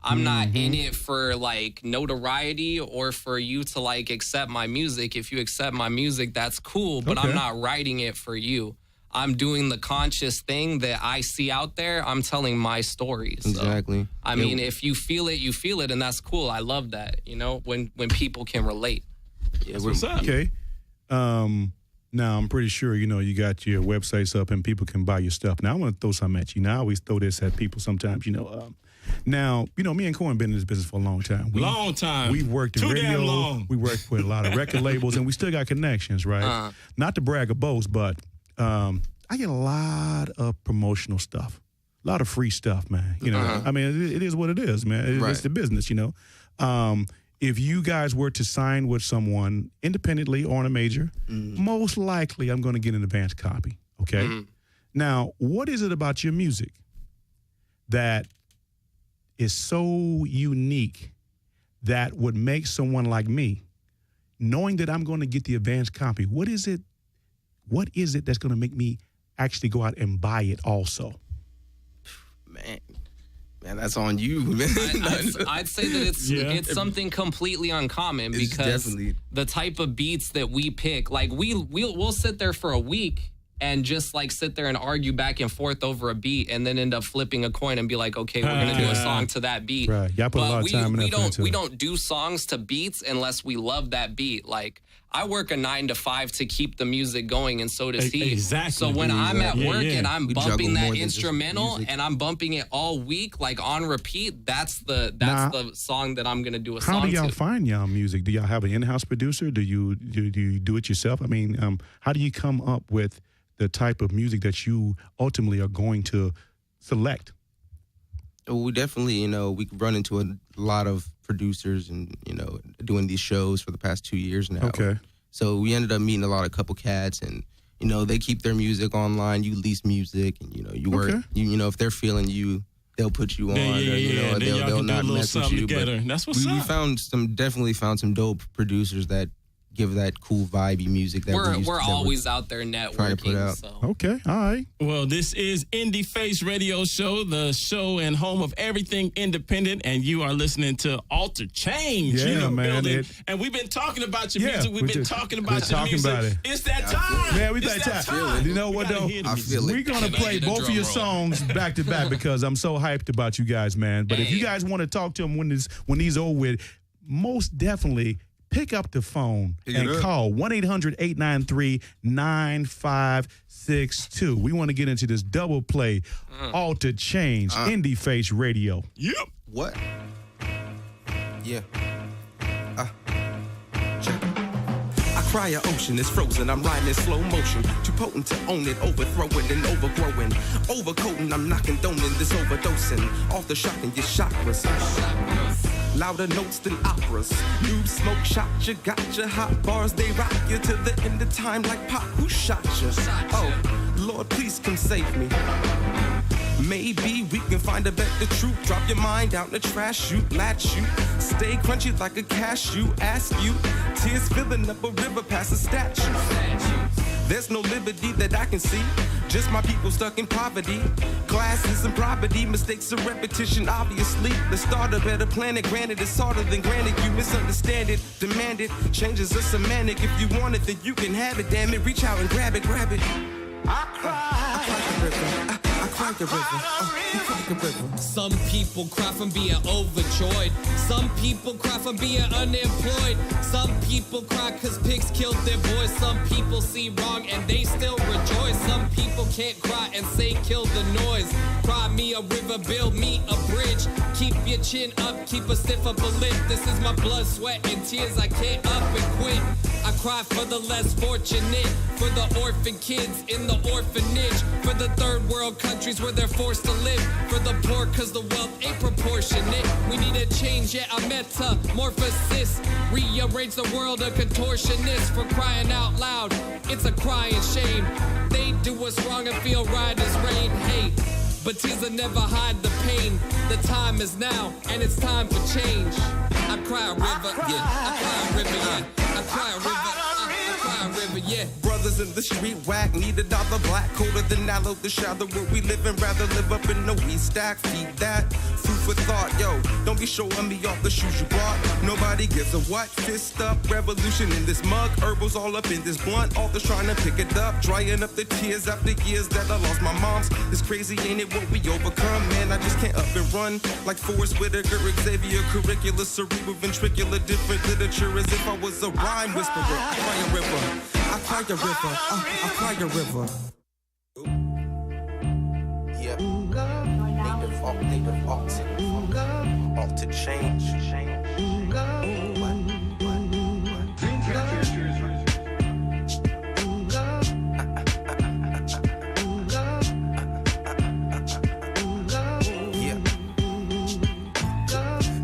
I'm not in it for like notoriety or for you to like accept my music. If you accept my music, that's cool, but I'm not writing it for you. I'm doing the conscious thing that I see out there. I'm telling my story. So, Exactly. I mean, if you feel it, you feel it, and that's cool. I love that, you know, when people can relate. Yeah, what's up? Okay. Now, I'm pretty sure, you know, you got your websites up and people can buy your stuff. Now, I want to throw something at you. Now, I always throw this at people sometimes, you know. Now, you know, me and Corn been in this business for a long time. Long time. We've worked in Too radio. damn long. We worked with a lot of record labels, and we still got connections, right? Not to brag or boast, but I get a lot of promotional stuff, a lot of free stuff, man. You know, I mean, it is what it is, man. It's the business, you know. If you guys were to sign with someone independently or on a major, most likely I'm going to get an advance copy, okay? Now, what is it about your music that is so unique that would make someone like me, knowing that I'm going to get the advance copy, what is it that's going to make me actually go out and buy it also? Man, that's on you, man. I'd say that it's something completely uncommon because the type of beats that we pick, like we'll sit there for a week and just like sit there and argue back and forth over a beat and then end up flipping a coin and be like, okay, we're going to do a song to that beat. Right. Y'all put a lot of time and effort into it. We don't do songs to beats unless we love that beat. Like, I work a 9 to 5 to keep the music going, and so does he. Exactly. So when I'm at work and I'm bumping that instrumental and I'm bumping it all week, like on repeat, that's the song that I'm gonna do a song to. How do y'all find y'all music? Do y'all have an in-house producer? Do you do it yourself? I mean, how do you come up with the type of music that you ultimately are going to select? We definitely, you know, we run into a lot of producers and, you know, doing these shows for the past 2 years now. Okay. So we ended up meeting a couple cats, and, you know, they keep their music online. You lease music, and, you know, you work. You know, if they're feeling you, they'll put you on. You know, they'll not mess with you. Together. But that's what's we up. definitely found some dope producers that give that cool vibey music that we're always out there networking. So. Okay, all right. Well, this is Indie Face Radio Show, the show and home of everything independent, and you are listening to Alter Change. Yeah, man. And we've been talking about your music. We've been talking about your music. About it. It's that time. Yeah, it's that time. You know what, though? We're going to play both of your songs back to back because I'm so hyped about you guys, man. But if you guys want to talk to them when these over with, most definitely pick up the phone and call 1-800-893-9562. We want to get into this double play, Alter Change, Indie Face Radio. Yep. What? Yeah. Cry a ocean is frozen, I'm riding in slow motion. Too potent to own it, overthrowing and overgrowing. Overcoating, I'm knocking, doning this overdosing. Off the shock and your chakras. Louder notes than operas. Noob smoke shot you, got your hot bars. They rock you to the end of time like Pop. Who shot you? Oh, Lord, please come save me. Maybe we can find a better truth. Drop your mind out in the trash, shoot, latch you. Stay crunchy like a cashew. Ask you, tears filling up a river past a statue. There's no liberty that I can see. Just my people stuck in poverty. Classes and property, mistakes of repetition, obviously. The start of better planet, granted it's harder than granted. You misunderstand it, demand it. Changes a semantic. If you want it, then you can have it. Damn it, reach out and grab it, grab it. I cry the river. I cry the river. Some people cry from being overjoyed. Some people cry from being unemployed. Some people cry cause pigs killed their boys. Some people see wrong and they still rejoice. Some people can't cry and say kill the noise. Cry me a river, build me a bridge. Keep your chin up, keep a stiff upper lip. This is my blood, sweat, and tears. I can't up and quit. I cry for the less fortunate, for the orphan kids in the orphanage, for the third world countries where they're forced to live, for the poor cause the wealth ain't proportionate. We need a change, yeah, a metamorphosis. Rearrange the world, a contortionist. For crying out loud, it's a crying shame. They do us wrong and feel right as rain. Hey, but tears will never hide the pain. The time is now, and it's time for change. I cry a river, yeah, I cry a river, yeah. I cry a river, I cry a Cry River, yeah. Brothers in the street whack, need $1 black, colder than aloe, the shadow where we live and rather live up in the weed stack. Feed that, food for thought, yo. Don't be showing me off the shoes you bought. Nobody gives a what, fist up, revolution in this mug. Herbals all up in this blunt, authors trying to pick it up. Drying up the tears after years that I lost my moms. It's crazy, ain't it, what we overcome, man. I just can't up and run like Forrest Whitaker, Xavier, curricular, cerebral, ventricular, different literature as if I was a rhyme whisperer. I cry a river, I cry a river, I cry a river. Yeah, native altered change.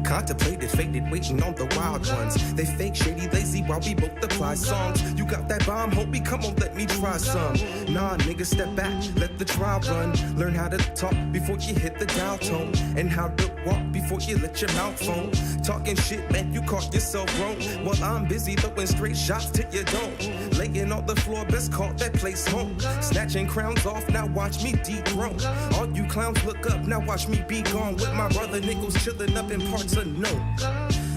Contemplated, faded, waiting on the wild ones. They fake, shady, lazy, while we both apply songs. You got that bomb, homie, come on, let me try some. Nah, nigga, step back, let the trial run. Learn how to talk before you hit the dial tone. And how to walk before you let your mouth foam. Talking shit, man, you caught yourself wrong. While I'm busy throwing straight shots to your dome. Laying on the floor, best call that place home. Snatching crowns off, now watch me dethrone. All you clowns look up, now watch me be gone. With my brother Nichols chilling up in parts unknown.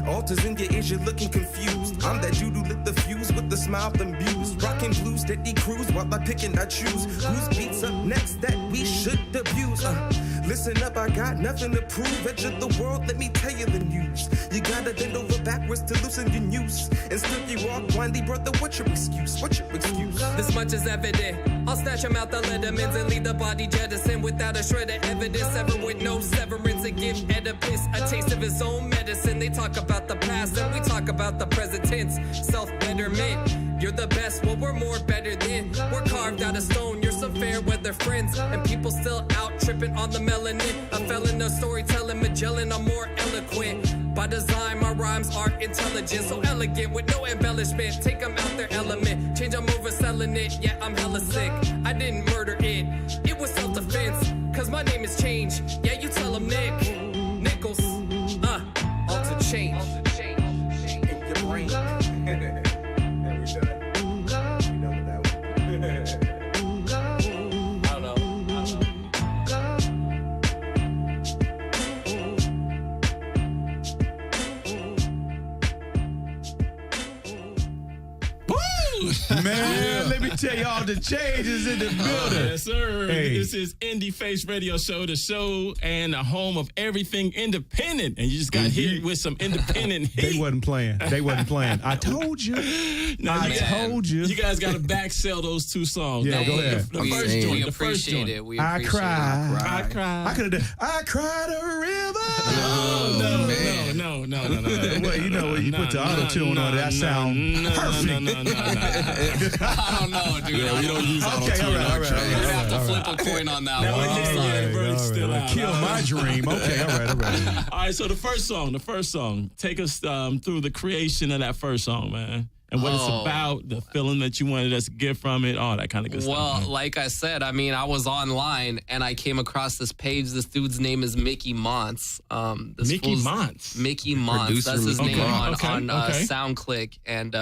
Altars in your ears, you're looking confused. I'm that dude who lit the fuse with the smile, the muse. Rockin' blues, steady cruise while I pick and I choose. Whose beats up next that we should abuse? Listen up, I got nothing to prove. Edge of the world, let me tell you the news. You gotta bend over backwards to loosen your noose. And still you walk blindly, brother, what's your excuse? What's your excuse? This much is evident. I'll snatch him out the lettermans and leave the body jettison without a shred of evidence. Ever with no severance and give Oedipus a taste of his own medicine. They talk about the past and we talk about the present tense. Self-betterment. You're the best, well we're more better than. We're carved out of stone, you're some fair weather friends. And people still out tripping on the melanin. A felon of storytelling, Magellan, I'm more eloquent. By design, my rhymes are intelligent. So elegant with no embellishment. Take them out their element. Change, I'm overselling it, yeah I'm hella sick. I didn't murder it, it was self-defense. Cause my name is Change, yeah you tell him Nick. Nichols, altered change. In your brain. Man, let me tell y'all the changes in the building. Yes, sir. Hey. This is Indie Face Radio Show, the show and the home of everything independent. And you just got hit with some independent heat. They wasn't playing. I told you. I told you. You guys got to back sell those two songs. Yeah, go ahead. We appreciate it. I cried. I cried. I could have done. I cried a river. No. Well, you know when you put the auto tune on, that sound perfect. I don't know, dude. Yeah, we don't use auto tune. All right. You're gonna have to flip a coin on that one. Kill my dream. Okay, all right. All right, so the first song. Take us through the creation of that first song, man. And what it's about, the feeling that you wanted us to get from it, all that kind of good stuff. Well, like I said, I mean, I was online and I came across this page. This dude's name is Mickey Montz. Mickey Montz? Mickey Montz. That's his name on SoundClick. And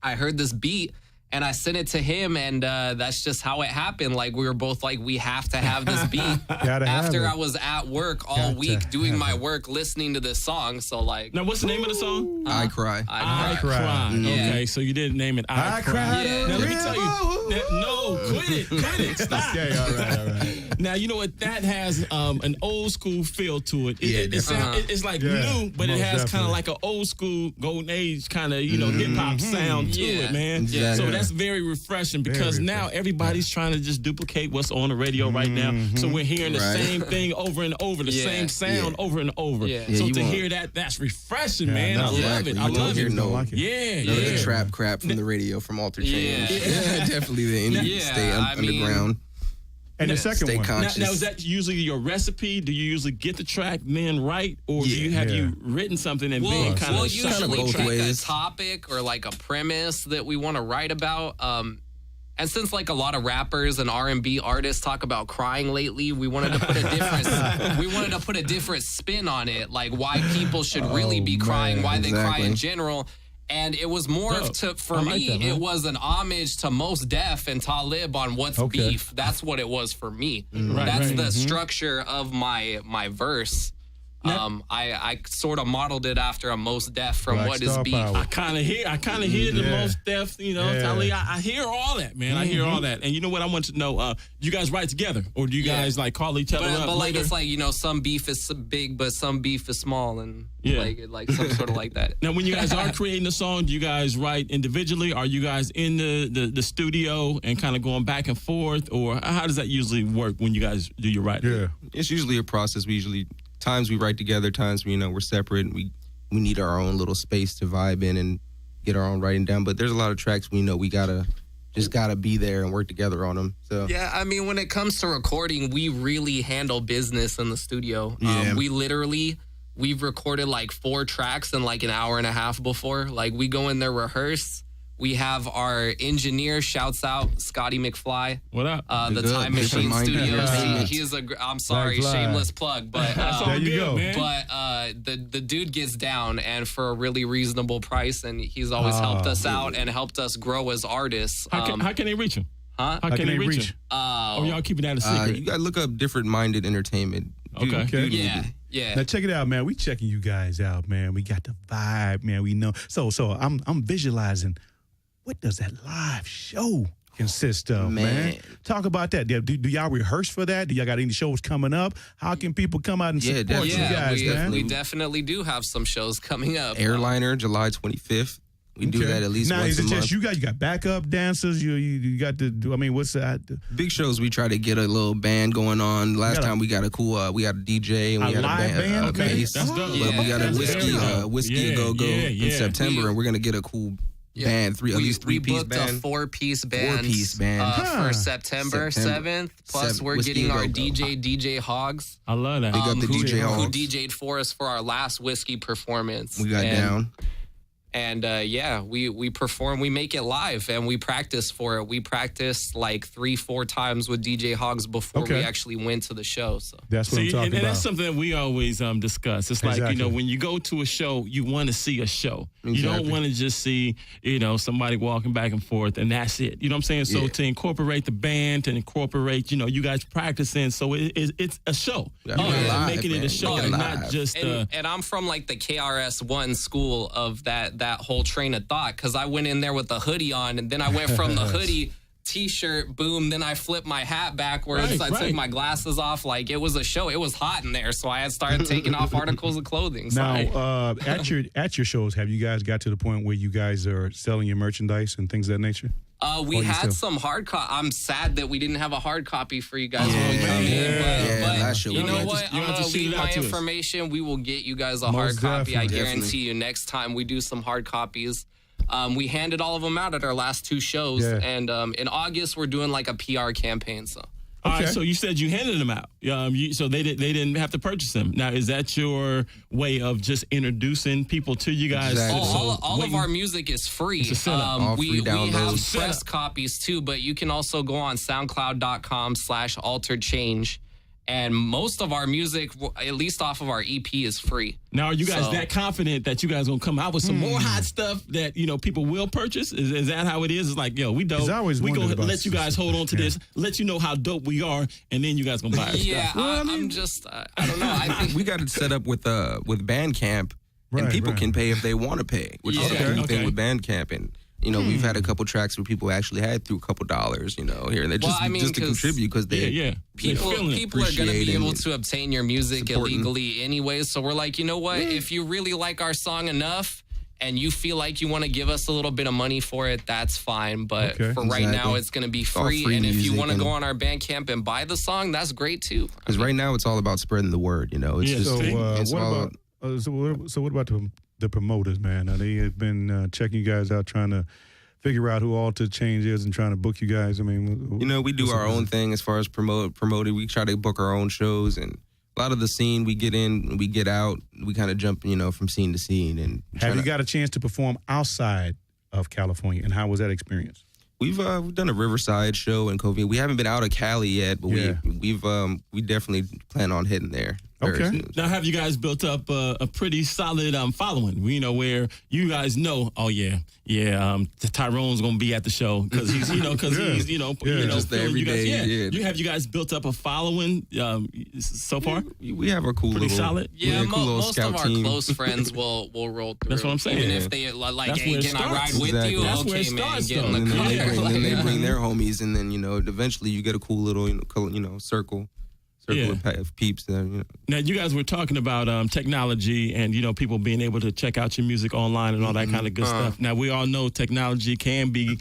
I heard this beat and I sent it to him, and that's just how it happened. Like, we were both like, we have to have this beat. After I was at work all week doing my work, listening to this song. So, like. Now, what's the name of the song? I Cry. I Cry. Yeah. Okay, so you didn't name it I Cry. Yeah. Now, let me tell you. No, quit it. Stop. Okay, all right. Now, you know what? That has an old school feel to it. It's like new, but it has kind of like an old school, golden age kind of, hip hop sound to it, man. Yeah. So that's very refreshing because now everybody's trying to just duplicate what's on the radio right now. So we're hearing the same thing over and over, the same sound over and over. Yeah. So to hear that, that's refreshing, man. I love it. I love it. None of the trap crap from the radio from Altered Change. Definitely the indie. Stay underground. And the second Stay one. conscious. Now, is that usually your recipe? Do you usually get the track then right? Or do you have you written something and then kind of usually both pick ways. a topic or like a premise that we want to write about. And since like a lot of rappers and R&B artists talk about crying lately, we wanted to put a different spin on it, like why people should really be crying, why they cry in general. And it was more for me, it was an homage to Mos Def and Talib on What's Beef. That's what it was for me. That's the structure of my verse. I sort of modeled it after a Mos Def from Black What Is Beef. I kind of hear the Mos Def, Talib. I hear all that, man. I hear all that. And you know what? I want to know, do you guys write together? Or do you guys like call each other up But like, later? it's like, some beef is big, but some beef is small, and like some sort of like that. Now, when you guys are creating a song, do you guys write individually? Are you guys in the studio and kind of going back and forth? Or how does that usually work when you guys do your writing? Yeah, it's usually a process. Times we write together, times we're separate. And we need our own little space to vibe in and get our own writing down. But there's a lot of tracks we know we gotta be there and work together on them. So yeah, I mean, when it comes to recording, we really handle business in the studio. We've recorded like 4 tracks in like an hour and a half before. Like, we go in there, rehearse. We have our engineer, shouts out, Scotty McFly. What up? The Time Machine Studios. He is I'm sorry, shameless plug, but there you go. Man. But the dude gets down, and for a really reasonable price, and he's always helped us out and helped us grow as artists. How can they reach him? Huh? How can they reach him? Or y'all keeping that a secret? You gotta look up Different Minded Entertainment. Okay. Yeah. Now check it out, man. We checking you guys out, man. We got the vibe, man. We know. So I'm visualizing. What does that live show consist of, man? Talk about that. Do y'all rehearse for that? Do y'all got any shows coming up? How can people come out and support you guys, man? We definitely do have some shows coming up. Airliner, July 25th. We do that at least once a month. Now, is it just you got backup dancers? You got what's that? Big shows, we try to get a little band going on. Last time we got a cool, we got a DJ and we got a band. Okay. Bass. That's dope. But we got a whiskey go in September, and we're going to get a cool band, at least three-piece band. We booked a 4-piece band. For September 7th. Plus, we're getting our DJ Hogs. I love that. We got the DJ Hogs. Who DJ'd for us for our last whiskey performance. We got down. And we perform, we make it live, and we practice for it. We practiced like 3-4 times with DJ Hogs before we actually went to the show. So that's what I'm talking about. And that's something that we always discuss. It's like, when you go to a show, you want to see a show. Exactly. You don't want to just see, somebody walking back and forth and that's it. You know what I'm saying? So to incorporate the band, to incorporate, you guys practicing, so it's a show. Making it a show and not just and I'm from like the KRS-One school of that whole train of thought, because I went in there with the hoodie on, and then I went from the hoodie t-shirt, boom, then I flipped my hat backwards. I took my glasses off. Like, it was a show. It was hot in there, so I had started taking off articles of clothing. Now, at your shows, have you guys got to the point where you guys are selling your merchandise and things of that nature? We had some hard copy. I'm sad that we didn't have a hard copy for you guys when we come in. But you know what? I'm going to leave my information. We will get you guys a hard copy. I guarantee you next time we do some hard copies. We handed all of them out at our last 2 shows. And in August, we're doing like a PR campaign. So. All right, so you said you handed them out. So they didn't have to purchase them. Now, is that your way of just introducing people to you guys? Exactly. All of our music is free. We have press copies too, but you can also go on SoundCloud.com/alteredchange. And most of our music, at least off of our EP, is free. Now, are you guys that confident that you guys going to come out with some more hot stuff that, people will purchase? Is that how it is? It's like, we dope. We going to let you guys hold on to this, let you know how dope we are, and then you guys going to buy our stuff. I'm just, I don't know. I think we got it set up with Bandcamp, and people can pay if they want to pay, which is the cool thing with Bandcamp. And we've had a couple tracks where people actually had threw a couple dollars, here, and they're just to contribute because people are going to be able to obtain your music illegally anyway. So we're like, you know what? If you really like our song enough and you feel like you want to give us a little bit of money for it, that's fine. But for right now, it's going to be free. And if you want to go on our Bandcamp and buy the song, that's great too. Because right now, it's all about spreading the word. It's So what about the promoters, man? They have been checking you guys out, trying to figure out who Altered Change is and trying to book you guys. I mean, we do our own thing as far as promoting. We try to book our own shows, and a lot of the scene we get in, we get out, we kind of jump, from scene to scene. And have you got a chance to perform outside of California? And how was that experience? We've done a Riverside show in Covina. We haven't been out of Cali yet, but we definitely plan on hitting there. Very Okay. smooth. Now, have you guys built up a pretty solid following? You know, where you guys know, Tyrone's gonna be at the show because he's, he's, just the everyday. You guys built up a following so far? We have a cool pretty little, solid. Yeah, cool little most scout of our team. close friends will roll through. That's what I'm saying. Even Yeah. if they like, That's hey, where it can I ride starts. with you? That's where Okay, it man, starts, get in though. the And then car. they bring their homies, and then eventually you get a cool little circle of peeps. That Now, you guys were talking about technology and people being able to check out your music online and all that kind of good stuff. Now, we all know technology can be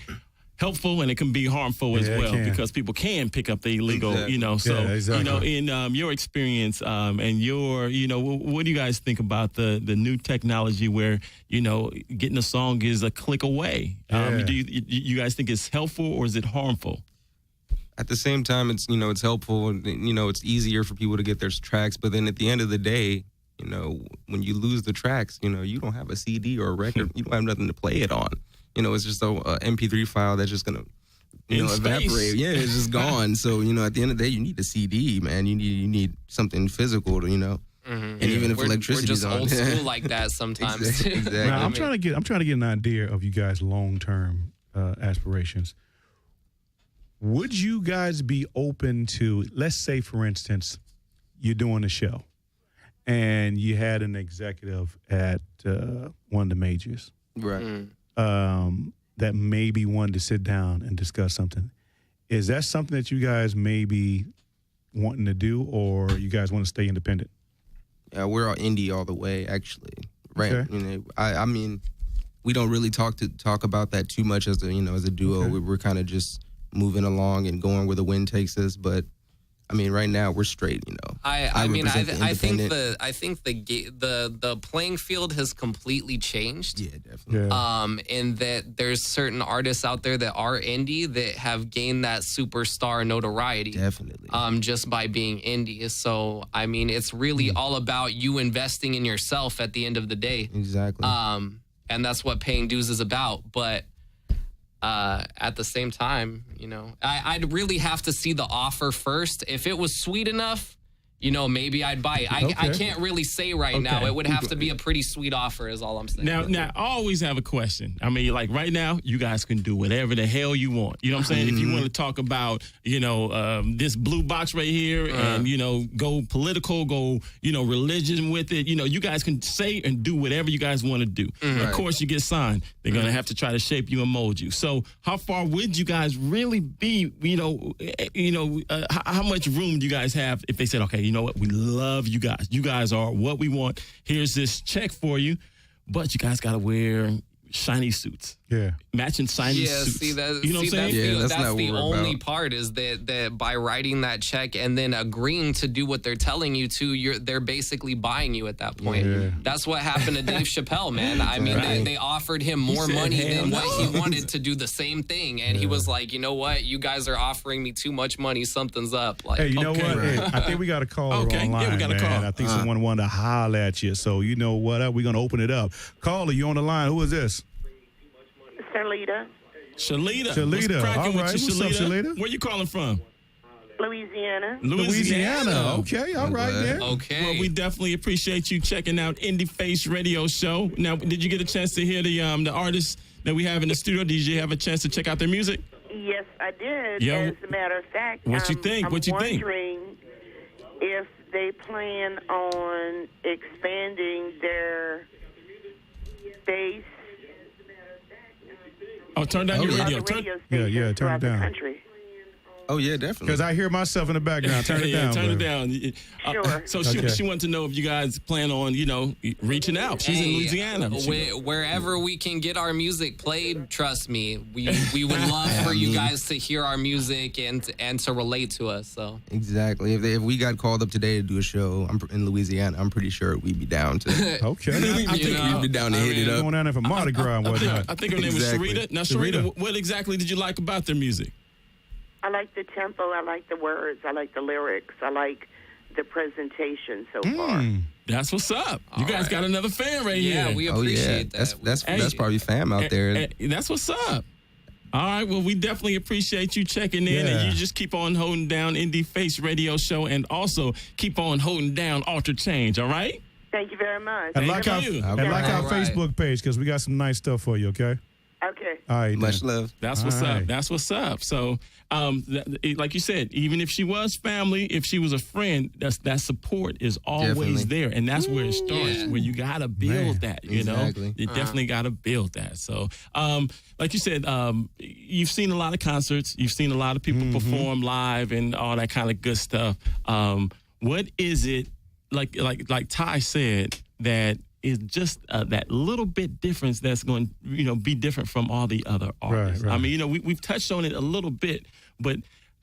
helpful and it can be harmful as well because people can pick up the illegal, Exactly. in your experience and your, what do you guys think about the new technology where, getting a song is a click away? Do you guys think it's helpful or is it harmful? At the same time, it's it's helpful. And, it's easier for people to get their tracks. But then at the end of the day, when you lose the tracks, you don't have a CD or a record. You don't have nothing to play it on. It's just a MP3 file that's just gonna evaporate. Yeah, it's just gone. So at the end of the day, you need a CD, man. You need something physical to And even if electricity's on, we're just old school like that sometimes. Exactly. Now, I'm trying to get an idea of you guys' long-term aspirations. Would you guys be open to, let's say, for instance, you're doing a show and you had an executive at one of the majors, right? That maybe wanted to sit down and discuss something. Is that something that you guys may be wanting to do, or you guys want to stay independent? Yeah, we're all indie all the way, actually. Right. Okay. I mean, we don't really talk about that too much as a duo. Okay. We're kind of just moving along and going where the wind takes us. But I mean, right now we're straight. I think the playing field has completely changed. Yeah, definitely. Yeah. In that there's certain artists out there that are indie that have gained that superstar notoriety. Definitely. Just by being indie. So I mean, it's really all about you investing in yourself at the end of the day. Exactly. And that's what paying dues is about. But at the same time, I'd really have to see the offer first. If it was sweet enough, maybe I'd buy it. I can't really say right now. It would have to be a pretty sweet offer is all I'm saying. Now, I always have a question. I mean, like right now, you guys can do whatever the hell you want. You know what I'm saying? If you want to talk about, this blue box right here and, go political, go, religion with it, you guys can say and do whatever you guys want to do. Of course, you get signed. They're going to have to try to shape you and mold you. So how far would you guys really be, how much room do you guys have if they said, okay, you know what? We love you guys. You guys are what we want. Here's this check for you, but you guys got to wear shiny suits. Yeah. Matching shiny suits. See that? You know what I'm saying? That's the only part is that by writing that check and then agreeing to do what they're telling you to, they're basically buying you at that point. Yeah. That's what happened to Dave Chappelle, man. I mean, they offered him more money than what he wanted to do the same thing, and he was like, you know what? You guys are offering me too much money. Something's up. Like, hey, you know what? Hey, I think we got a caller online, yeah, we got a man. call. I think someone wanted to holler at you. So you know what? We're going to open it up. Caller, you on the line. Who is this? Shalita. Shalita. Shalita. What's cracking All right. with you, What's up, Shalita? Shalita? Where you calling from? Louisiana. Okay. All right, then. Okay. Well, we definitely appreciate you checking out Indie Face Radio Show. Now, did you get a chance to hear the artists that we have in the studio? Did you have a chance to check out their music? Yes, I did. Yo, as a matter of fact, what you think? I'm wondering if they plan on expanding their base. Oh, turn down your radio. Yeah, turn it down. Country. Oh, yeah, definitely. Because I hear myself in the background. Turn it down. Turn it baby. down. Sure. So she wanted to know if you guys plan on, reaching out. She's in Louisiana. Wherever we can get our music played, trust me, we would love for you guys to hear our music and to relate to us. So exactly. If we got called up today to do a show in Louisiana, I'm pretty sure we'd be down to. Okay. I think we'd be down to hit it up. Going down there for Mardi Gras and whatnot. I think her name was Sharita. Now, Sharita, what exactly did you like about their music? I like the tempo. I like the words. I like the lyrics. I like the presentation so far. That's what's up. You guys got another fan right here. Yeah, we appreciate that. That's probably fam out there. That's what's up. All right. Well, we definitely appreciate you checking in, and you just keep on holding down Indie Face Radio Show, and also keep on holding down Alter Change. All right. Thank you very much. And like our Facebook page, because we got some nice stuff for you. Okay. Okay. All right. Much love. That's what's up. That's what's up. So, like you said, even if she was family, if she was a friend, that support is always there, and that's where it starts. Where you gotta build that. You know, you definitely gotta build that. So, like you said, you've seen a lot of concerts, you've seen a lot of people perform live, and all that kind of good stuff. What is it like Ty said that is just that little bit difference that's going to, be different from all the other artists. Right. I mean, we've touched on it a little bit, but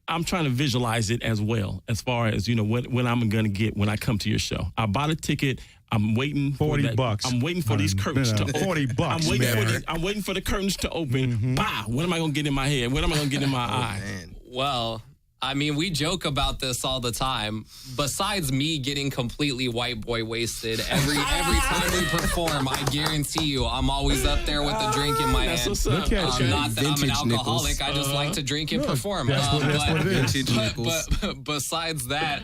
I'm trying to visualize it as well, as far as, what I'm going to get when I come to your show. I bought a ticket. I'm waiting for $40. I'm waiting for these curtains to open. $40. I'm waiting for the curtains to open. Bah! What am I going to get in my head? What am I going to get in my eye? Man. Well, I mean, we joke about this all the time. Besides me getting completely white boy wasted every time we perform, I guarantee you, I'm always up there with a drink in my hand. What's up. Not that I'm an alcoholic. I just like to drink and perform. That's what it is. But besides that,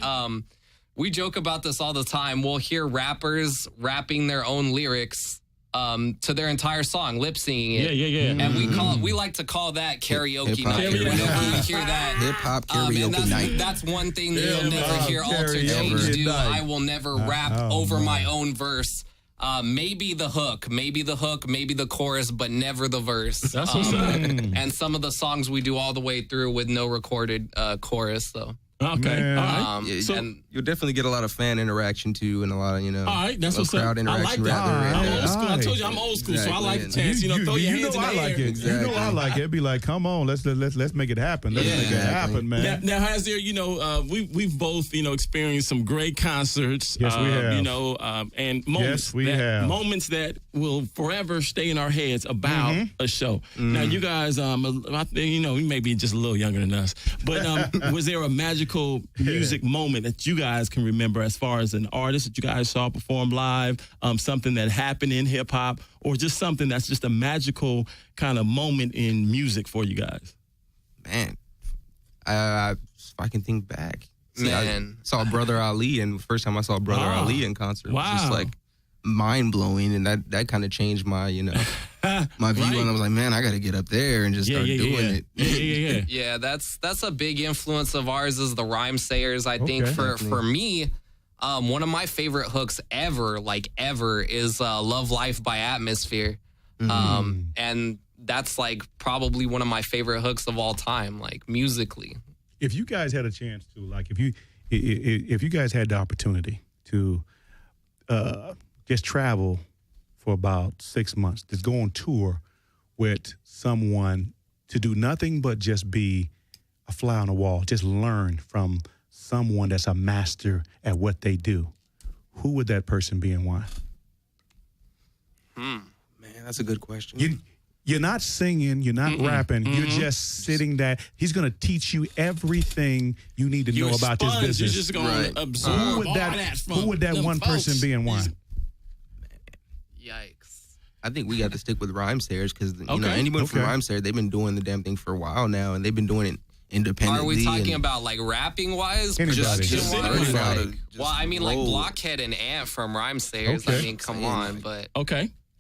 we joke about this all the time. We'll hear rappers rapping their own lyrics to their entire song, lip singing it. Yeah. And we like to call that karaoke night. Whenever we hear that, hip hop karaoke night. That's one thing that you'll never hear Alter Change do. I will never rap over my own verse. Maybe the hook, maybe the chorus, but never the verse. That's what's up. And some of the songs we do all the way through with no recorded chorus, though. Okay. All right. So you'll definitely get a lot of fan interaction too, and a lot of all right, that's what's crowd up. interaction. I'm old school. I told you I'm old school, so I like the chance. Throw your hands in the air. You know I like it. Be like, come on, let's make it happen. Let's make it happen, man. Now, has there, we've both, experienced some great concerts. Yes, we have. And moments. Moments that will forever stay in our heads about a show. Now, you guys, you may be just a little younger than us, but was there a magical music moment that you guys can remember as far as an artist that you guys saw perform live, something that happened in hip hop, or just something that's just a magical kind of moment in music for you guys? Man, if I can think back, I saw Brother Ali, and the first time I saw Brother Ali in concert was just like mind blowing, and that kind of changed my my view, and I was like, man, I got to get up there and just start doing it. Yeah, that's a big influence of ours is the rhyme sayers. I think for me, one of my favorite hooks ever is Love Life by Atmosphere. And that's like probably one of my favorite hooks of all time, like musically. If you guys had a chance to, like, if you guys had the opportunity to just travel for about 6 months, just go on tour with someone, to do nothing but just be a fly on the wall, just learn from someone that's a master at what they do, who would that person be and why? Man, that's a good question. You're not singing, you're not rapping, you're just sitting there. He's going to teach you everything you need to know about this business. You're just going to absorb who would that one person be and why? Yikes. I think we got to stick with rhyme sayers because, anyone from rhyme sayer, they've been doing the damn thing for a while now, and they've been doing it independently. Are we talking about like rapping wise? Just well, I mean, like Blockhead and Ant from rhyme sayers. I mean, come on, but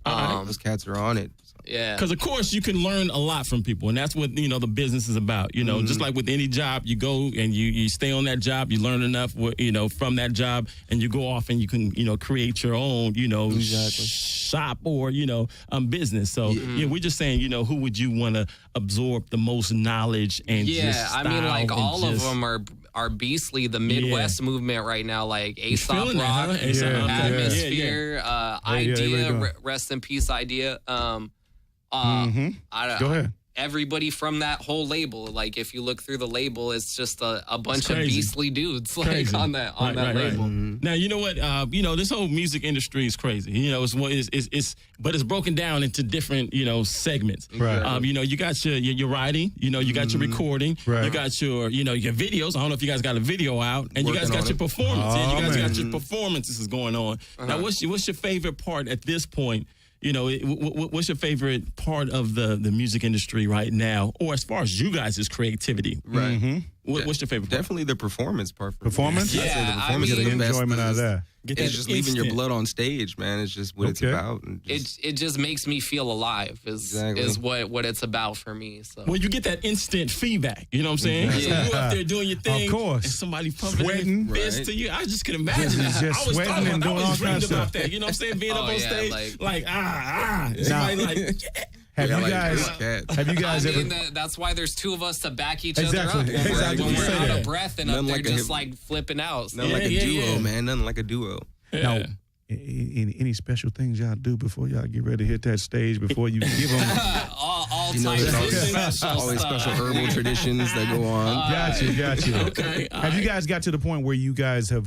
those cats are on it. Yeah. Because, of course, you can learn a lot from people, and that's what, the business is about. Just like with any job, you go and you stay on that job, you learn enough, from that job, and you go off and you can, create your own, shop or, business. So, we're just saying, who would you want to absorb the most knowledge and just I mean, like, all of them are beastly. The Midwest movement right now, like Aesop Rock, Atmosphere, Idea, rest in peace, Idea. Go ahead. Everybody from that whole label, like if you look through the label, it's just a bunch of beastly dudes like on that label. Now you know what? This whole music industry is crazy. But it's broken down into different segments. Right. You got your writing. You got your recording. Right. You got your your videos. I don't know if you guys got a video out, and you guys got your performance. You guys got your performances going on. Now, what's your favorite part at this point? what's your favorite part of the music industry right now, or as far as you guys' creativity? Right. Mm-hmm. What's your favorite part? Definitely the performance part. Performance? Yeah, the performance is the enjoyment out of that. It's just leaving your blood on stage, man. It's just what it's about. And it just makes me feel alive. Is what it's about for me. So well, you get that instant feedback. You know what I'm saying? Exactly. So you up there doing your thing, of course, and somebody pumping sweating, their fist to you. I just can imagine that. Just I was sweating and doing all kinds of about stuff. that. You know what I'm saying? Being up on stage, like Now, somebody like. Have you guys ever? That's why there's two of us to back each Exactly. other up. Exactly. When we're Say out that. of breath and Nothing up there like just like flipping out. Nothing like a duo, man. Nothing like a duo. Now, any special things y'all do before y'all get ready to hit that stage? Before you give them all types of always special herbal traditions that go on. Got you. Okay. Have you guys got to the point where you guys have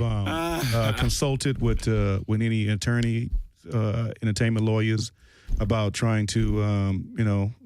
consulted with any attorney, entertainment lawyers? About trying to,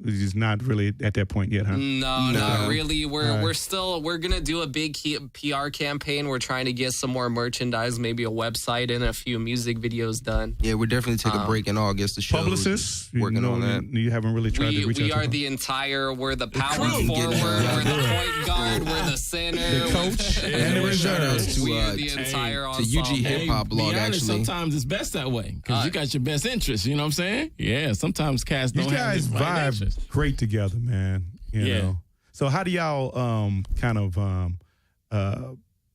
he's not really at that point yet, huh? No, not really. We're gonna do a big PR campaign. We're trying to get some more merchandise, maybe a website and a few music videos done. Yeah, we're definitely take a break in August. The show publicists working on that. You haven't really tried to reach out. We are the entire. We're the power forward. We're the point guard. We're the center. The coach and the reserves. We're the entire ensemble. To UG Hip Hop blog. Actually, sometimes it's best that way because you got your best interest. You know what I'm saying? Yeah, sometimes cats don't have these vibe great together, man. You know. So how do y'all kind of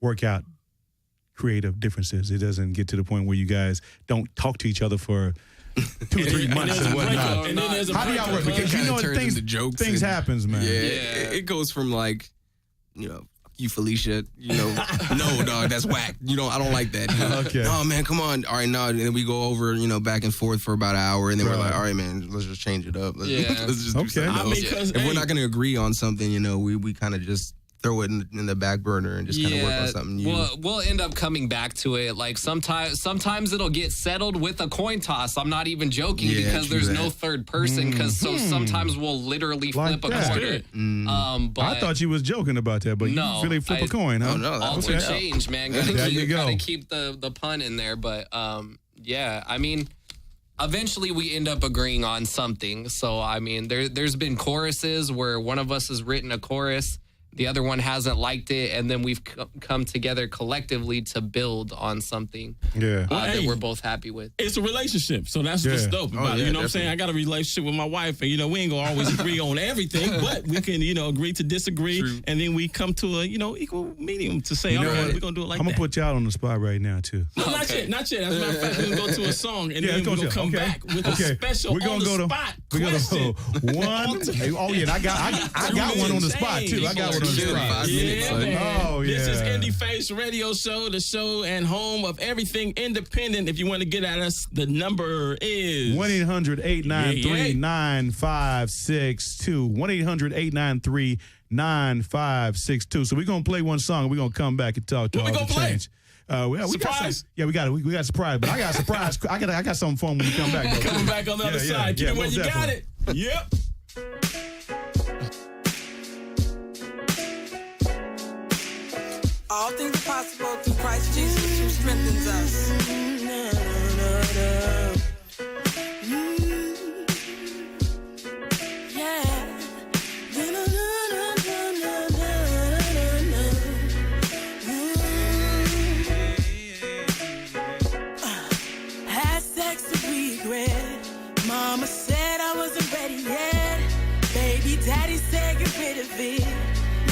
work out creative differences? It doesn't get to the point where you guys don't talk to each other for 2 or 3 months and whatnot. How do y'all work? Because you know things happens, man. Yeah, it goes from like, you Felicia, no dog, that's whack. I don't like that. Okay. No man, come on. All right, no. And then we go over, back and forth for about an hour, and then we're like, all right, man, let's just change it up. Let's just do something else. If we're not going to agree on something, we kind of just throw it in the back burner and just kind of work on something new. We'll end up coming back to it. Like sometimes it'll get settled with a coin toss. I'm not even joking because there's no third person. Because sometimes we'll literally flip a coin. But I thought you was joking about that, but you really flip a coin, huh? Oh, no, alter change, man. Gotta keep the pun in there. But I mean, eventually we end up agreeing on something. So I mean, there's been choruses where one of us has written a chorus. The other one hasn't liked it, and then we've come together collectively to build on something that we're both happy with. It's a relationship, so that's what's dope about it. You know what I'm saying? I got a relationship with my wife, and we ain't gonna always agree on everything, but we can agree to disagree, and then we come to a equal medium to say, all right, we're gonna do it like that. I'm gonna put y'all on the spot right now too. No, not yet. As a matter of fact, we're gonna go to a song, and then we're gonna come back with a special on the spot question. One. Oh yeah, I got one on the spot too. I got one. This is Indie Face Radio Show, the show and home of everything independent. If you want to get at us, the number is 1-800-893-9562. 1-800-893-9562. So we're gonna play one song and we're gonna come back and talk to all the change. Surprise? We got a surprise, but I got a surprise. I got something for when we come back. Coming back on the other side. Get it when you got it. Yep. All things are possible through Christ Jesus who strengthens us. Had sex to regret. Mama said I wasn't ready yet. Baby daddy said get rid of it.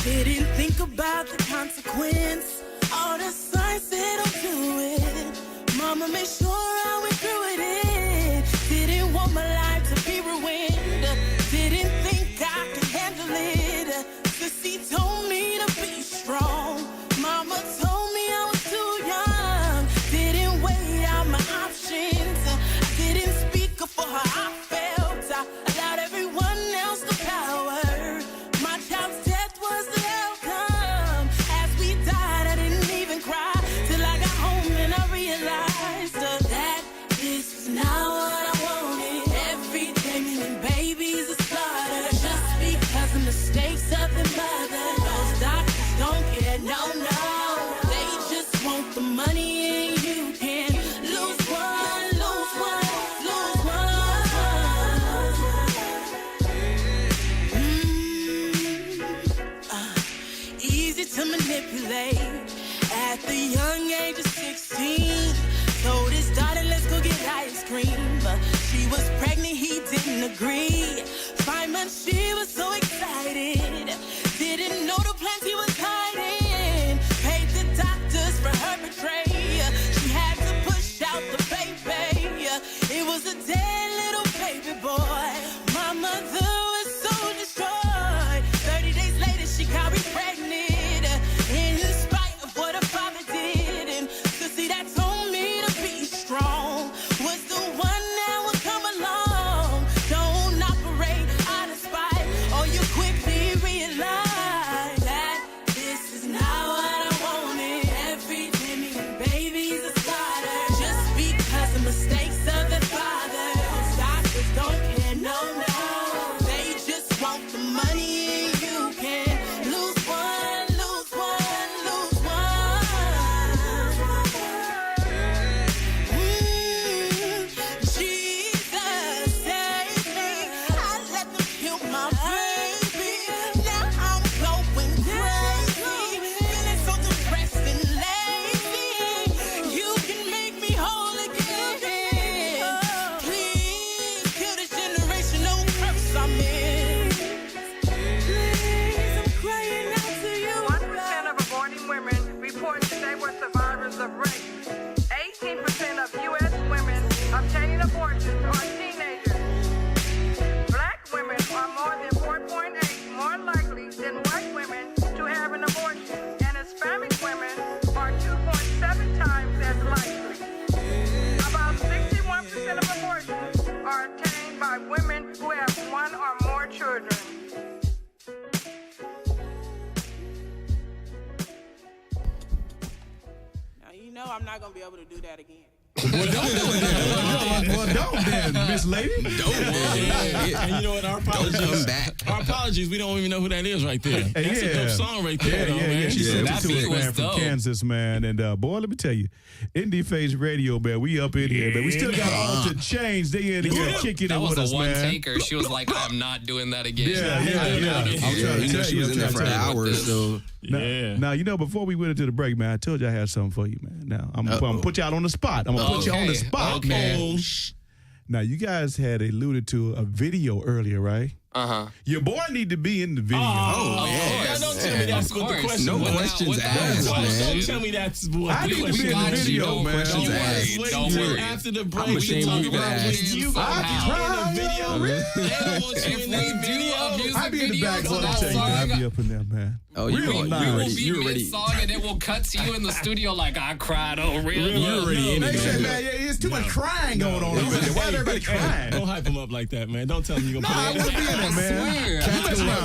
Didn't think about the consequence. All the signs said don't do it. Mama made sure I went through it. Didn't want my life to be ruined. Didn't think I could handle it. Sissy told me to be strong. Mama told me I was too young. Didn't weigh out my options. I didn't speak up for her. I felt I allowed everyone else the power. My child's death was the outcome. As we died, I didn't even cry till I got home and I realized that this is not what I wanted. Everything in babies is slaughtered just because of mistakes of the mother. At the young age of 16, told his daughter, let's go get ice cream. She was pregnant, he didn't agree. 5 months, she was so excited. Didn't know the plans he was hiding. Paid the doctors for her betrayal. She had to push out the baby. It was a dead little baby boy. My mother was so destroyed. 30 days later, she got me pregnant. In spite of what her father did. And to see that told me to be strong. Was the one that would come along. Don't operate out of spite, or you quickly realize that this is not what I wanted. Every Timmy baby's a starter. Just because of mistakes of the father. Doctors don't care, no, no. They just want the money and you can lose one, lose one, lose one. Jesus save me. I let them kill my baby. Now I'm going crazy. Feeling so depressed and lazy. You can make me whole again. Please kill this generational curse I'm in. Please, I'm crying out to you. 1% of aborting women report today were survivors of rape. 18% of U.S. women obtaining abortions are teenagers. Black women are more than 4.8 more likely than white women to have an abortion, and Hispanic women are 2.7 times as likely. About 61% of abortions are obtained by women who have one or more children. Now, you know I'm not going to be able to do that again. Well, don't then, Miss Lady. And you know what? Our apologies. Our apologies. We don't even know who that is right there. That's a dope song right there, though, man. She sent That it to beat us, man, was from dope. Kansas, man. And boy, let me tell you, Indie Face Radio, man, we up in here, man. We still got Altered Change. They in here kicking That it with was us, a one man. taker. She was like, I'm not doing that again. Yeah. I'm trying to tell you, she was in there for hours, so. Now, you know, before we went into the break, man, I told you I had something for you, man. Now, I'm going to put you out on the spot. I'm going to put you on the spot, man. Now, you guys had alluded to a video earlier, right? Uh-huh. Your boy need to be in the video. Yeah, don't tell me that's what the question No was. questions asked, man. Don't tell me that's what I the need to question be in the was. video, man. questions asked. Wait Don't till worry. after the break. I'm We ashamed talk you about when asked. you I in the video. They don't want you in that video. I be in the back for for that the song. I be up in there, man. Oh, We you will already. be You already. mid-song and it will cut to you in the studio like, I cried, oh, really? You're already in They it, said, man. man, it's too much crying going on over there. Why is everybody crying? Don't hype him up like that, man. Don't tell him you're going to I put want to it be in it, man.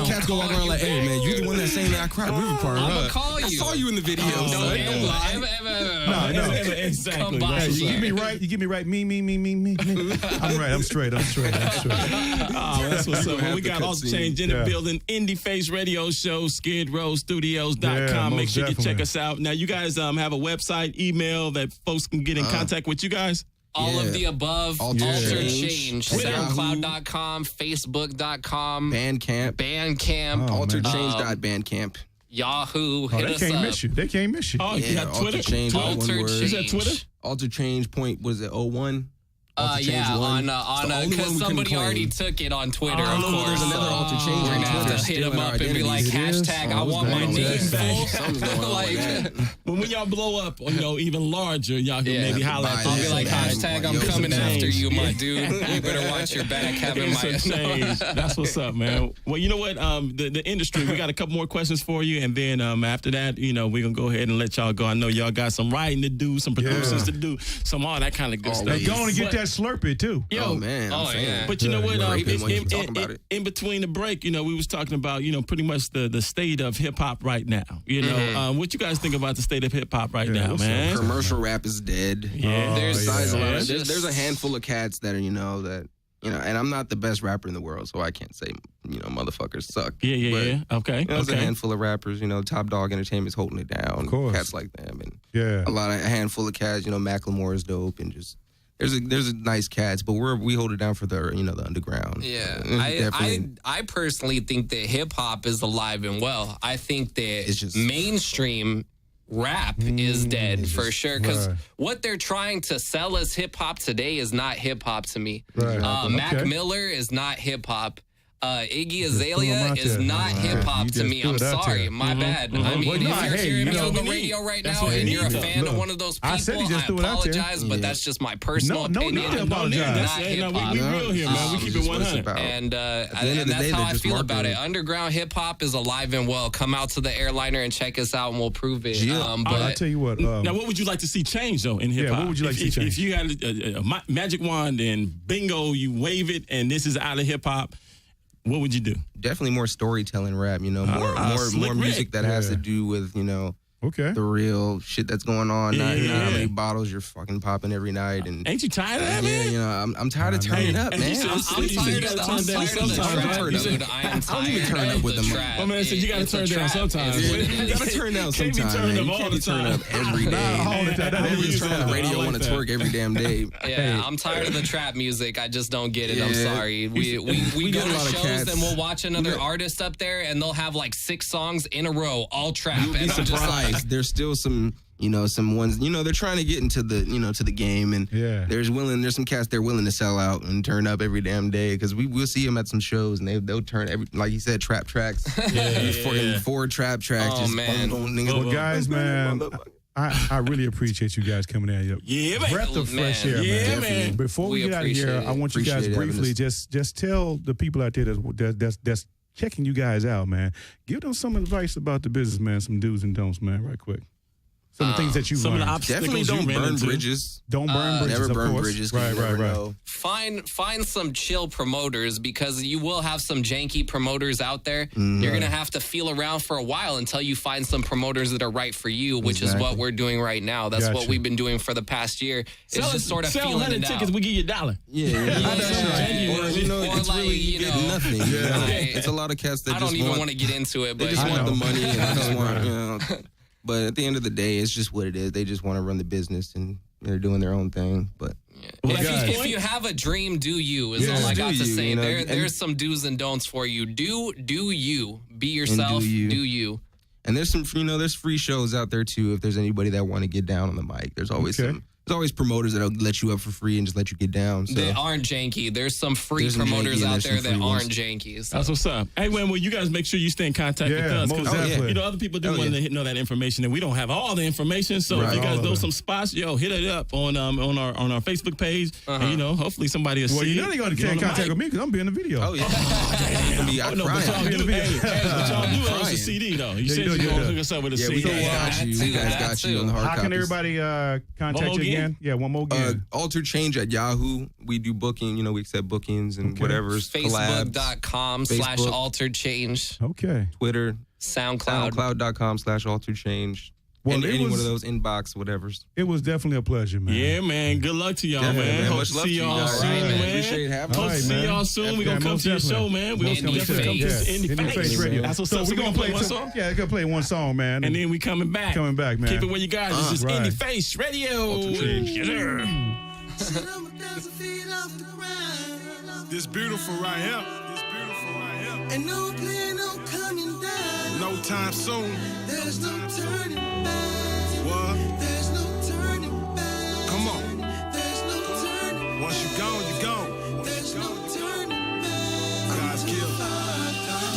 Cats go walk around like, hey, man, you the one that's saying that I cried river part. I'm huh? gonna call I you. saw you in the video. Don't son. Don't lie. No. Exactly. Come by. Hey, you get me right. You get me right. Me. I'm right. I'm straight. Oh, that's what's up. Well, we got all the change in the Yeah. building. Indie Face Radio Show, SkidRowStudios.com. Yeah, Make most sure you check definitely. us out. Now, you guys have a website, email that folks can get in contact with you guys? All of the above. Altered Altered Change. Change. SoundCloud.com, Facebook.com. Bandcamp. Bandcamp. AlteredChange.bandcamp. Yahoo. Oh, Hit they us can't up. miss you. They can't miss you. Oh, you got Twitter? Altered Change. all one Altered word. Is that Twitter? Altered Change point, was it 01? Altered Yeah, Change 1. on because somebody already took it on Twitter. Of course, there's another Altered Change We're on gonna have Twitter to hit stealing them our up and be like, identities. hashtag, Oh, I want my what's going on name with that? full. Something's going on with that. But when y'all blow up, even larger, y'all can maybe holler at I'll be us. like, hashtag, I'm coming after you, my dude. You better watch your back having my... Some change. That's what's up, man. Well, you know what? The industry, we got a couple more questions for you. And then after that, we're going to go ahead and let y'all go. I know y'all got some writing to do, some producers to do, some all that kind of good stuff. Hey, go on and get that Slurpee, too. Yo, Oh, man. I'm saying. yeah. But you know what? Raping when you talk about it. In between the break, we was talking about, pretty much the state of hip hop right now. What you guys think about the state of hip hop right now, man? Commercial rap is dead. Yeah. There's a handful of cats that are, and I'm not the best rapper in the world, so I can't say, motherfuckers suck. Yeah. Okay. There's a handful of rappers, Top Dog Entertainment's holding it down. Of course. Cats like them. And Yeah. a handful of cats, Macklemore is dope and just there's a nice cats, but we hold it down for the the underground. Yeah, Definitely. I personally think that hip hop is alive and well. I think that It's just- mainstream rap is dead for sure. Because what they're trying to sell as hip hop today is not hip hop to me. Mac Miller is not hip hop. Iggy Azalea is not hip hop to me. I'm sorry, my bad. I mean, if you're hearing me on the radio right now and you're a fan of one of those people, I apologize, but that's just my personal opinion. Not hip hop. We real here, man. We keep it 100. And that's how I feel about it. Underground hip hop is alive and well. Come out to the airliner and check us out, and we'll prove it. But I'll tell you what. Now, what would you like to see change though in hip hop? Yeah, what would you like to see change? If you had a magic wand and bingo, you wave it, and this is out of hip hop. What would you do? Definitely more storytelling rap, more music that has to do with, the real shit that's going on. Not how many bottles you're fucking popping every night. And ain't you tired of that, man? I'm tired of turning up, man. I'm tired of the trap. I am tired of the trap. My man said you got to turn down sometimes. You got to turn down sometimes, man. You can't be turning up every day. Nobody's turning the radio on its work every damn day. Yeah, I'm tired of the trap music. I just don't get it. I'm sorry. We go to shows and we'll watch another artist up there and they'll have like 6 songs in a row, all trap. You'll be surprised. There's still some ones, they're trying to get into the, to the game, and there's some cats they're willing to sell out and turn up every damn day, because we'll see them at some shows and they'll turn like you said, trap tracks, 4 trap tracks. Oh man, well, guys, man. I really appreciate you guys coming out. Yeah, man. Breath of fresh air, man. Before we get out of here, I want you guys briefly just tell the people out there that's checking you guys out, man. Give them some advice about the business, man. Some do's and don'ts, man, right quick. Some of the things that you learned. Definitely don't burn bridges. Don't burn bridges. Never burn bridges. Right. Find some chill promoters, because you will have some janky promoters out there. You're gonna have to feel around for a while until you find some promoters that are right for you, which is what we're doing right now. That's what we've been doing for the past year. It's just sort of feeling it out. Tickets, we give you $1. Yeah. It's really nothing. It's a lot of cats that I don't even want to get into it, but they just want the money and they just want, But at the end of the day, it's just what it is. They just want to run the business, and they're doing their own thing. But if you have a dream, do you? Is all I got to say. There's some do's and don'ts for you. Do you. Be yourself. Do you. And there's some, there's free shows out there too. If there's anybody that want to get down on the mic, there's always There's always promoters that'll let you up for free and just let you get down. So. They aren't janky. There's some free promoters out there that aren't janky. So. That's what's up. Hey, well, you guys make sure you stay in contact with us, because other people do want to know that information, and we don't have all the information. So if you guys know some spots, hit it up on our Facebook page, and hopefully somebody will see. Well, they're going to get in contact with me because I'm being in the video. Oh yeah. But y'all do own a CD though. You said you gonna hook us up with a CD. We got you on the hard copies. How can everybody contact you again? Yeah, one more again. Altered Change at Yahoo. We do booking. We accept bookings and whatever's Facebook.com/Altered Change. Okay. Twitter. SoundCloud. SoundCloud.com/Altered Change. Well, any one of those inbox, whatever's. It was definitely a pleasure, man. Yeah, man. Good luck to y'all, man. Hope to see y'all soon, man. Appreciate having us. Hope to see y'all soon. We're going to come to your show, man. We're going to come to Indie Face Radio. That's what's up. So we're going to play one song? Yeah, we're going to play one song, man. And then we coming back. Man. Keep it where you got it. This is Indie Face Radio. This beautiful right here. And no plan, no coming down. No time soon. There's no turning back. What? There's no turning back. Come on. There's no turning. Once you gone, you gone. There's no turning back. God's gift.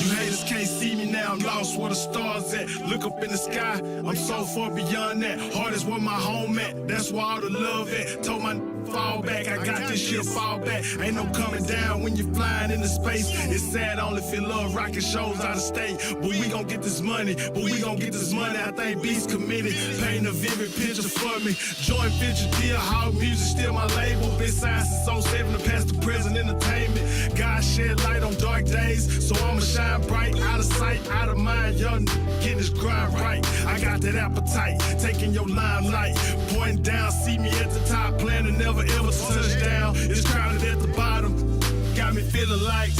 You haters can't see me now. I'm lost where the stars at. Look up in the sky. I'm so far beyond that. Heart is where my home at. That's where all the love at. Told my fall back. I got this shit fall back. Ain't no coming down when you're flying into space. It's sad only if you love rocking shows out of state. But we gon' get this money. I think Beast committed. Painting a vivid picture for me. Joint venture deal. How music still my label. Been signed since 07 to past the present entertainment. God shed light on dark days. So I'ma shine bright. Out of sight, out of mind. Young getting this grind right. I got that appetite. Taking your limelight. Pointing down. See me at the top. Plan to never ever touch down. It's crowded at the bottom. Got me feeling like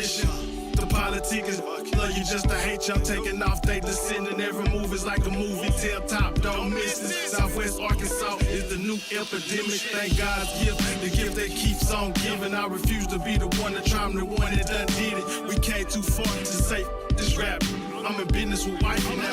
politician. The politicians love you just to hate you. I'm taking off, they descending. Every move is like a movie. Tell top, don't miss it. Southwest Arkansas is the new epidemic. Thank God's gift, the gift that keeps on giving. I refuse to be the one to try, I'm the one that done did it. We came too far to say this rap. I'm in business with wifey now.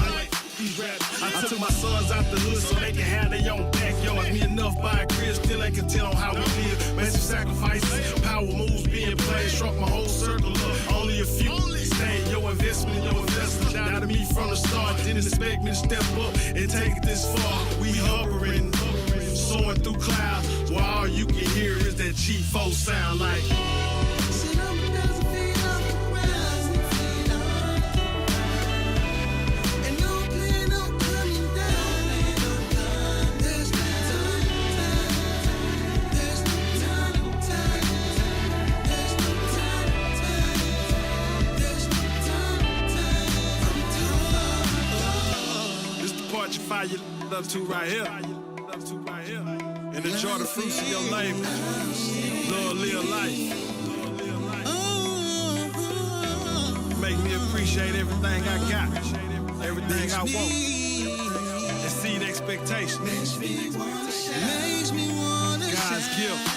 I took my sons out the hood so they can have their own backyards. Me enough by a crib, still ain't can tell on how we live. Massive sacrifices, power moves being played. Struck my whole circle up, only a few stayed. Your investment, your investment. Doubted me from the start, didn't expect me to step up and take it this far. We hovering, soaring through clouds, while all you can hear is that cheap folk sound like. Fire you up to right here. And enjoy the fruits of your labor. Lord, live life. Make me appreciate everything I got, everything I want. Exceed expectations. God's gift.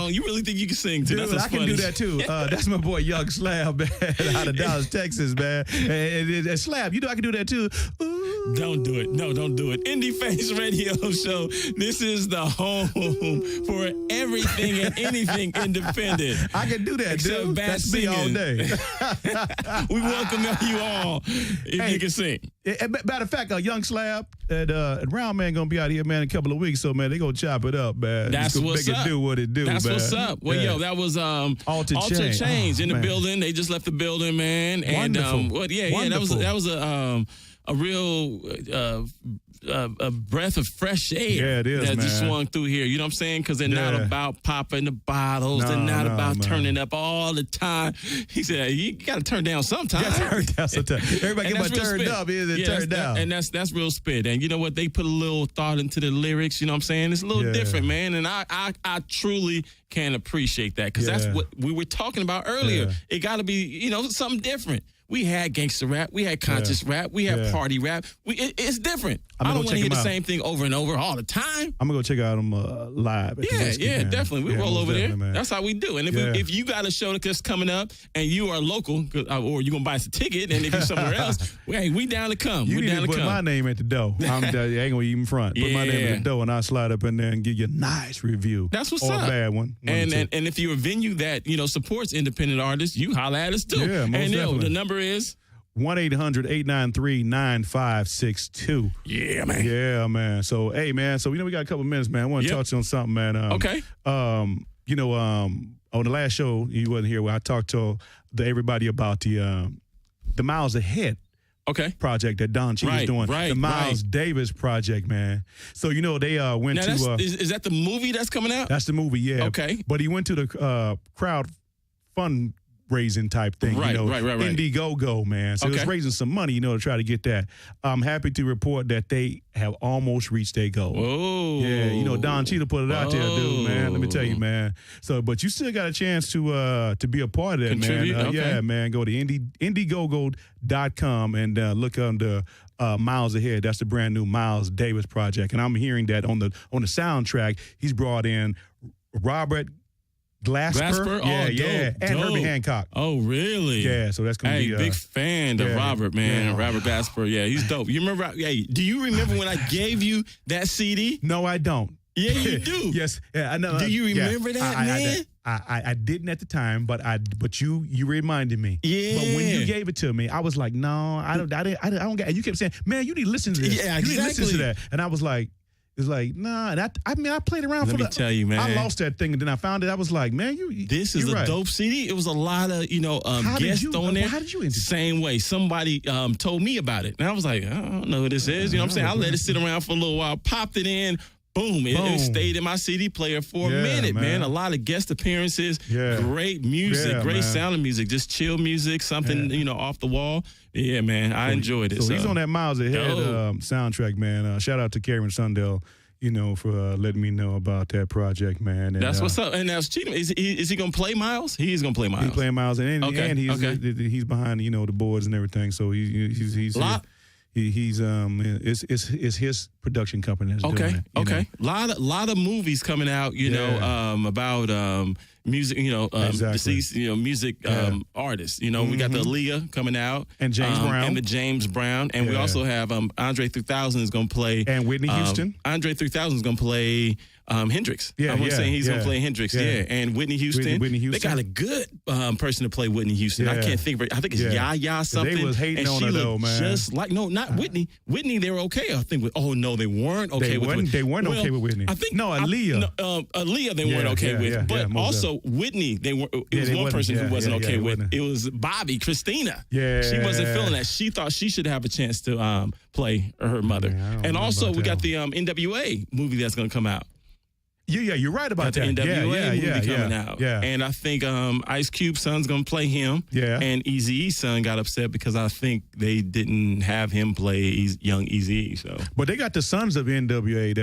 You really think you can sing too? Dude, That's I can funny. do that too. That's my boy Young Slab, man, out of Dallas, Texas, man. And Slab, you know I can do that too. Ooh. Don't do it. No, don't do it. Indie Face Radio Show. This is the home for everything and anything independent. I can do that, except dude. bad That's singing. me all day. We welcome you all if you can sing. Matter of fact, Young Slab and Round Man gonna be out here, man, in a couple of weeks. So, man, they gonna chop it up, man. That's what's make up. It do what it do, That's man. what's up. Well, Yeah. yo, that was Altered Change. Change in the man. building. They just left the building, man. Wonderful. And that was a real a breath of fresh air. Yeah, it is, that man. just swung through here. You know what I'm saying? Because they're not Yeah. about popping the bottles. No, they're not no, about man. turning up all the time. He said, you got to turn down sometime. Everybody And get my that's real turned spit. up, is it Yeah, turned down? And that's real spit. And you know what? They put a little thought into the lyrics. You know what I'm saying? It's a little Yeah. different, man. And I truly can appreciate that because that's Yeah. what we were talking about earlier. Yeah. It got to be, something different. We had gangster rap, we had conscious rap, we had party rap. It's different. I don't want to hear the same thing over and over all the time. I'm gonna go check out them live. At the Whiskey, man. Definitely. We Yeah, roll most over there. definitely, man. That's how we do. And if you got a show that's coming up and you are local, or you're gonna buy us a ticket, and if you're somewhere else, we down to come. You We're need down to to put come. my name at the door. I ain't gonna even front. Put my name at the door, and I'll slide up in there and give you a nice review. That's what's or up. a bad one. And if you're a venue that supports independent artists, you holler at us too. Yeah, most and definitely. the number is 1-800-893-9562. Yeah, man. Yeah, man. So, hey, man. So, we got a couple minutes, man. I want to touch on something, man. Okay. On the last show, you wasn't here, where I talked to everybody about the Miles Ahead project that Don Cheadle's doing. Right, the Miles Davis project, man. So, they went now to... is that the movie that's coming out? That's the movie, yeah. Okay. But he went to the crowd fundraising type thing, Right. Indiegogo, man. So it's raising some money, to try to get that. I'm happy to report that they have almost reached their goal. Oh. Yeah, Don Cheadle put it out there, dude, man. Let me tell you, man. So, but you still got a chance to be a part of that, Contribute? man. Okay. Yeah, man. Go to Indiegogo.com and look under Miles Ahead. That's the brand new Miles Davis project. And I'm hearing that on the soundtrack, he's brought in Robert Glasper? Yeah, and Herbie Hancock. Oh, really? Yeah, so that's going to be... big fan of Robert, man. Yeah. Robert Glasper, yeah, he's dope. You remember, do you remember when I gave you that CD? No, I don't. Yeah, you do. Yes, yeah, I know. Do you remember that, man? I didn't at the time, but you reminded me. Yeah. But when you gave it to me, I was like, no, I don't get. And you kept saying, man, you need to listen to this. Yeah, you need to listen to exactly. that. And I was like. It's like, nah, and I played around Let me tell you, man. I lost that thing, and then I found it. I was like, man, this is a dope CD. It was a lot of, guests on there. How did you into Same way. Somebody told me about it. And I was like, I don't know who this is. You know what I'm saying? I let it sit around for a little while, popped it in. Boom. It stayed in my CD player for a minute, man. A lot of guest appearances. Yeah. Great music, great sound of music. Just chill music, something, off the wall. Yeah, man. I enjoyed it. So he's on that Miles Ahead soundtrack, man. Shout out to Karen Sundell, for letting me know about that project, man. And, that's what's up. And now, Cheatham, is he going to play Miles? He is going to play Miles. He's playing Miles. And he's behind, the boards and everything. So he's it's his production company that's doing it. Okay. Lot of movies coming out, about music, deceased, music artists. We got the Aaliyah coming out. And James Brown. And the James Brown. And we also have Andre 3000 is going to play. And Whitney Houston. Andre 3000 is going to play Hendrix. I'm going to say he's going to play Hendrix. Yeah. And Whitney Houston. Whitney Houston. They got a good person to play Whitney Houston. I can't think of it. I think it's Yaya something. They was hating and on she her looked though, man. just like, no, not Whitney. Whitney, they were okay. I think they weren't okay with Whitney. They weren't okay with Whitney. I think Aaliyah. Aaliyah they weren't okay with. But also Whitney, it was one person who wasn't okay with. It was Bobby, Christina. Yeah. She wasn't feeling that. She thought she should have a chance to play her mother. And also we got the NWA movie that's going to come out. Yeah, you're right about that. The NWA movie coming out. Yeah. And I think Ice Cube's son's going to play him. Yeah. And Eazy-E's son got upset because I think they didn't have him play young Eazy-E. So. But they got the sons of NWA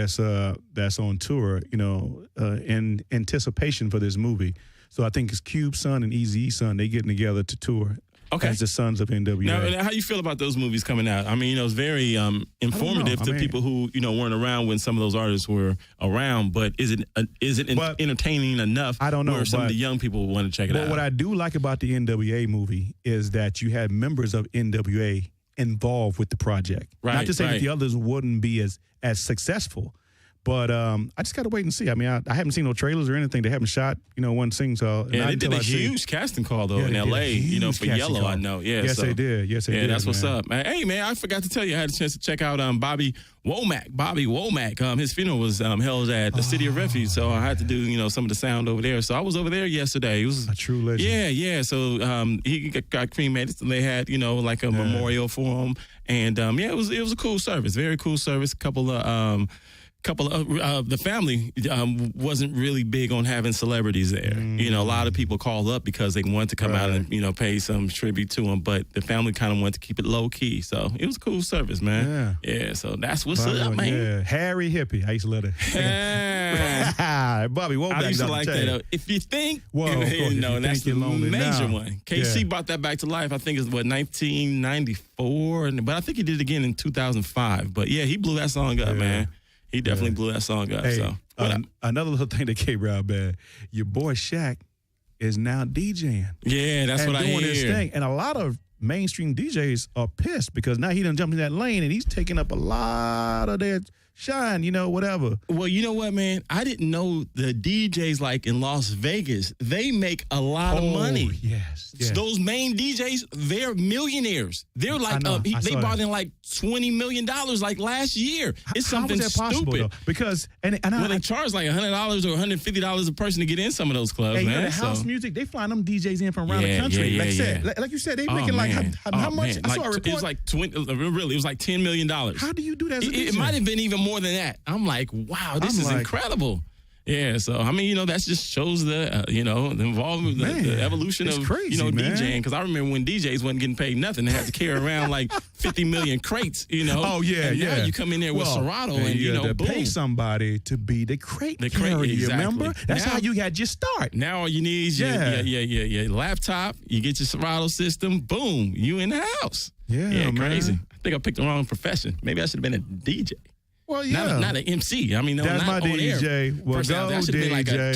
that's on tour, in anticipation for this movie. So I think it's Cube's son and Eazy-E's son. They getting together to tour. Okay. As the sons of NWA. Now, how do you feel about those movies coming out? I mean, it's very informative to people who weren't around when some of those artists were around. But is it entertaining enough? I don't know. Where some of the young people want to check it out. What I do like about the NWA movie is that you had members of NWA involved with the project. Right. Not to say that the others wouldn't be as successful. But I just got to wait and see. I mean, I haven't seen no trailers or anything. They haven't shot, one scene. So they did a huge casting call though in L.A. For Yellow. I know. Yeah. Yes, they did. Yes, they did. Yeah, that's what's up, man. Hey, man, I forgot to tell you, I had a chance to check out Bobby Womack. His funeral was held at the City of Refuge, so I had to do some of the sound over there. So I was over there yesterday. It was a true legend. Yeah. So he got cremated, and they had like a memorial for him, and it was a cool service, very cool service. Couple of the family wasn't really big on having celebrities there. A lot of people called up because they wanted to come out and pay some tribute to them, but the family kind of wanted to keep it low key. So it was a cool service, man. Yeah. So that's what's up, man. Yeah, Harry Hippie. I used to love it. Bobby Womack. I used to like that. If you think, that's the major now. one. KC brought that back to life. I think it's 1994, but I think he did it again in 2005. But yeah, he blew that song up, man. He definitely blew that song up. Hey, so another little thing that came around bad. Your boy Shaq is now DJing. Yeah, that's what I hear. Doing his thing, and a lot of mainstream DJs are pissed because now he done jumped in that lane and he's taking up a lot of their shine, whatever. Well, you know what, man? I didn't know the DJs like in Las Vegas, they make a lot of money. Yes. Those main DJs, they're millionaires. They're like, they brought in like $20 million like last year. It's something how is that possible, stupid. Though? Because, they charge like $100 or $150 a person to get in some of those clubs, man. The house music, they flying them DJs in from around the country. Like you said, they making like, how much? I saw a report. It was like it was like $10 million. How do you do that as a DJ? It might have been even more than that. I'm like, wow, this is incredible. Yeah, so I mean, that just shows the the involvement, the evolution of crazy, DJing. Because I remember when DJs wasn't getting paid nothing, they had to carry around like 50 million crates. Oh yeah, and now you come in there with Serato and to boom. pay somebody to be the crate carrier. Exactly. Remember? That's how you had your start. Now all you need is your laptop. You get your Serato system. Boom, you in the house. Yeah, crazy. I think I picked the wrong profession. Maybe I should have been a DJ. Well, yeah. Not an MC. I mean, that's not my on DJ. Air. Well, go I should have been like I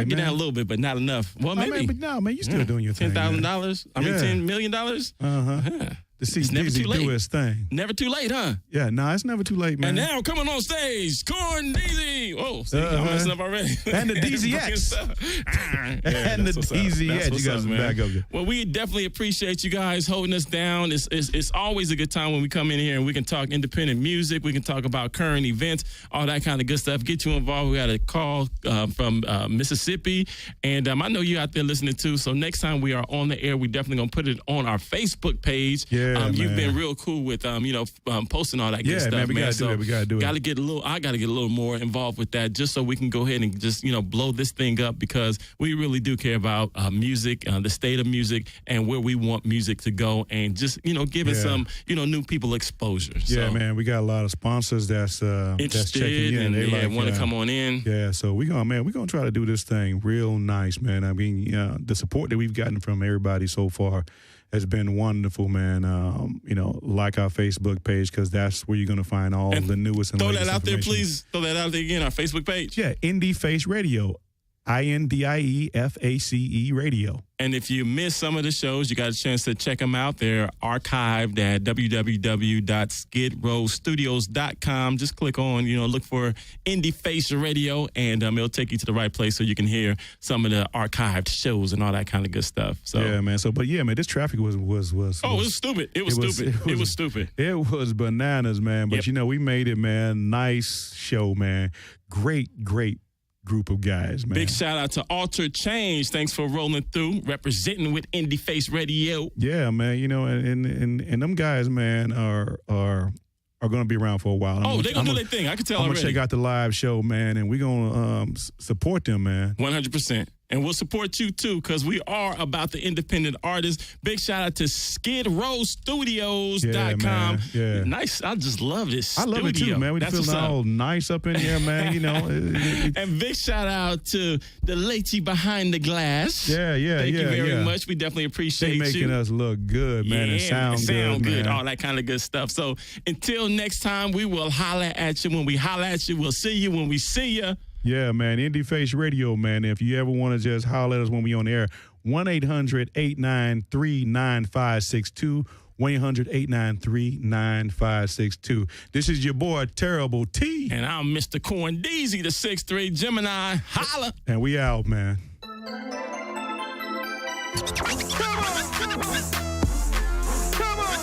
get down a little bit, but not enough. Well, maybe. But no, man, you still doing your thing. $10,000? I mean, $10 million? Uh-huh. to see Deezy do his thing. Never too late, huh? Yeah, it's never too late, man. And now coming on stage, Corndeezy. Oh, see, I'm messing up already. And the DZX. And the DZX. You guys are back up there. Well, we definitely appreciate you guys holding us down. It's always a good time when we come in here and we can talk independent music. We can talk about current events, all that kind of good stuff. Get you involved. We got a call from Mississippi. And I know you're out there listening too. So next time we are on the air, we definitely going to put it on our Facebook page. Yeah, you've been real cool with posting all that good stuff, man. We gotta do it. We gotta do it. I gotta get a little more involved with that, just so we can go ahead and just blow this thing up, because we really do care about music, the state of music, and where we want music to go, and just giving some new people exposure. Yeah, man. We got a lot of sponsors that's checking in. They want to come on in. Yeah, so we're gonna try to do this thing real nice, man. I mean, the support that we've gotten from everybody so far has been wonderful, man. Like our Facebook page, because that's where you're going to find all the newest and latest information. Throw that out there, please. Throw that out there again, our Facebook page. Yeah, Indie Face Radio. INDIEFACE Radio. And if you missed some of the shows, you got a chance to check them out. They're archived at www.skidrowstudios.com. Just click on, look for Indie Face Radio, and it'll take you to the right place so you can hear some of the archived shows and all that kind of good stuff. So yeah, man. man, this traffic was. It was stupid. It was stupid. It was bananas, man. But we made it, man. Nice show, man. Great group of guys, man. Big shout out to Altered Change. Thanks for rolling through, representing with Indie Face Radio. Yeah, man. And them guys, man, are going to be around for a while. They're going to do their thing. I can tell I'm already. going to check out the live show, man, and we're going to support them, man. 100%. And we'll support you, too, because we are about the independent artists. Big shout out to SkidRowStudios.com. Yeah. Nice. I just love this studio. I love it, too, man. We're feeling all nice up in here, man. And big shout out to the lady behind the glass. Yeah. Thank you very much. We definitely appreciate you. They making us look good, man, and sound good, man. All that kind of good stuff. So until next time, we will holler at you. When we holler at you, we'll see you when we see you. Yeah, man. Indie Face Radio, man. If you ever want to just holler at us when we on the air, 1-800-893-9562. 1-800-893-9562. This is your boy, Terrible T. And I'm Mr. Corndeezy, the 6'3 Gemini. Holla. And we out, man. Come on.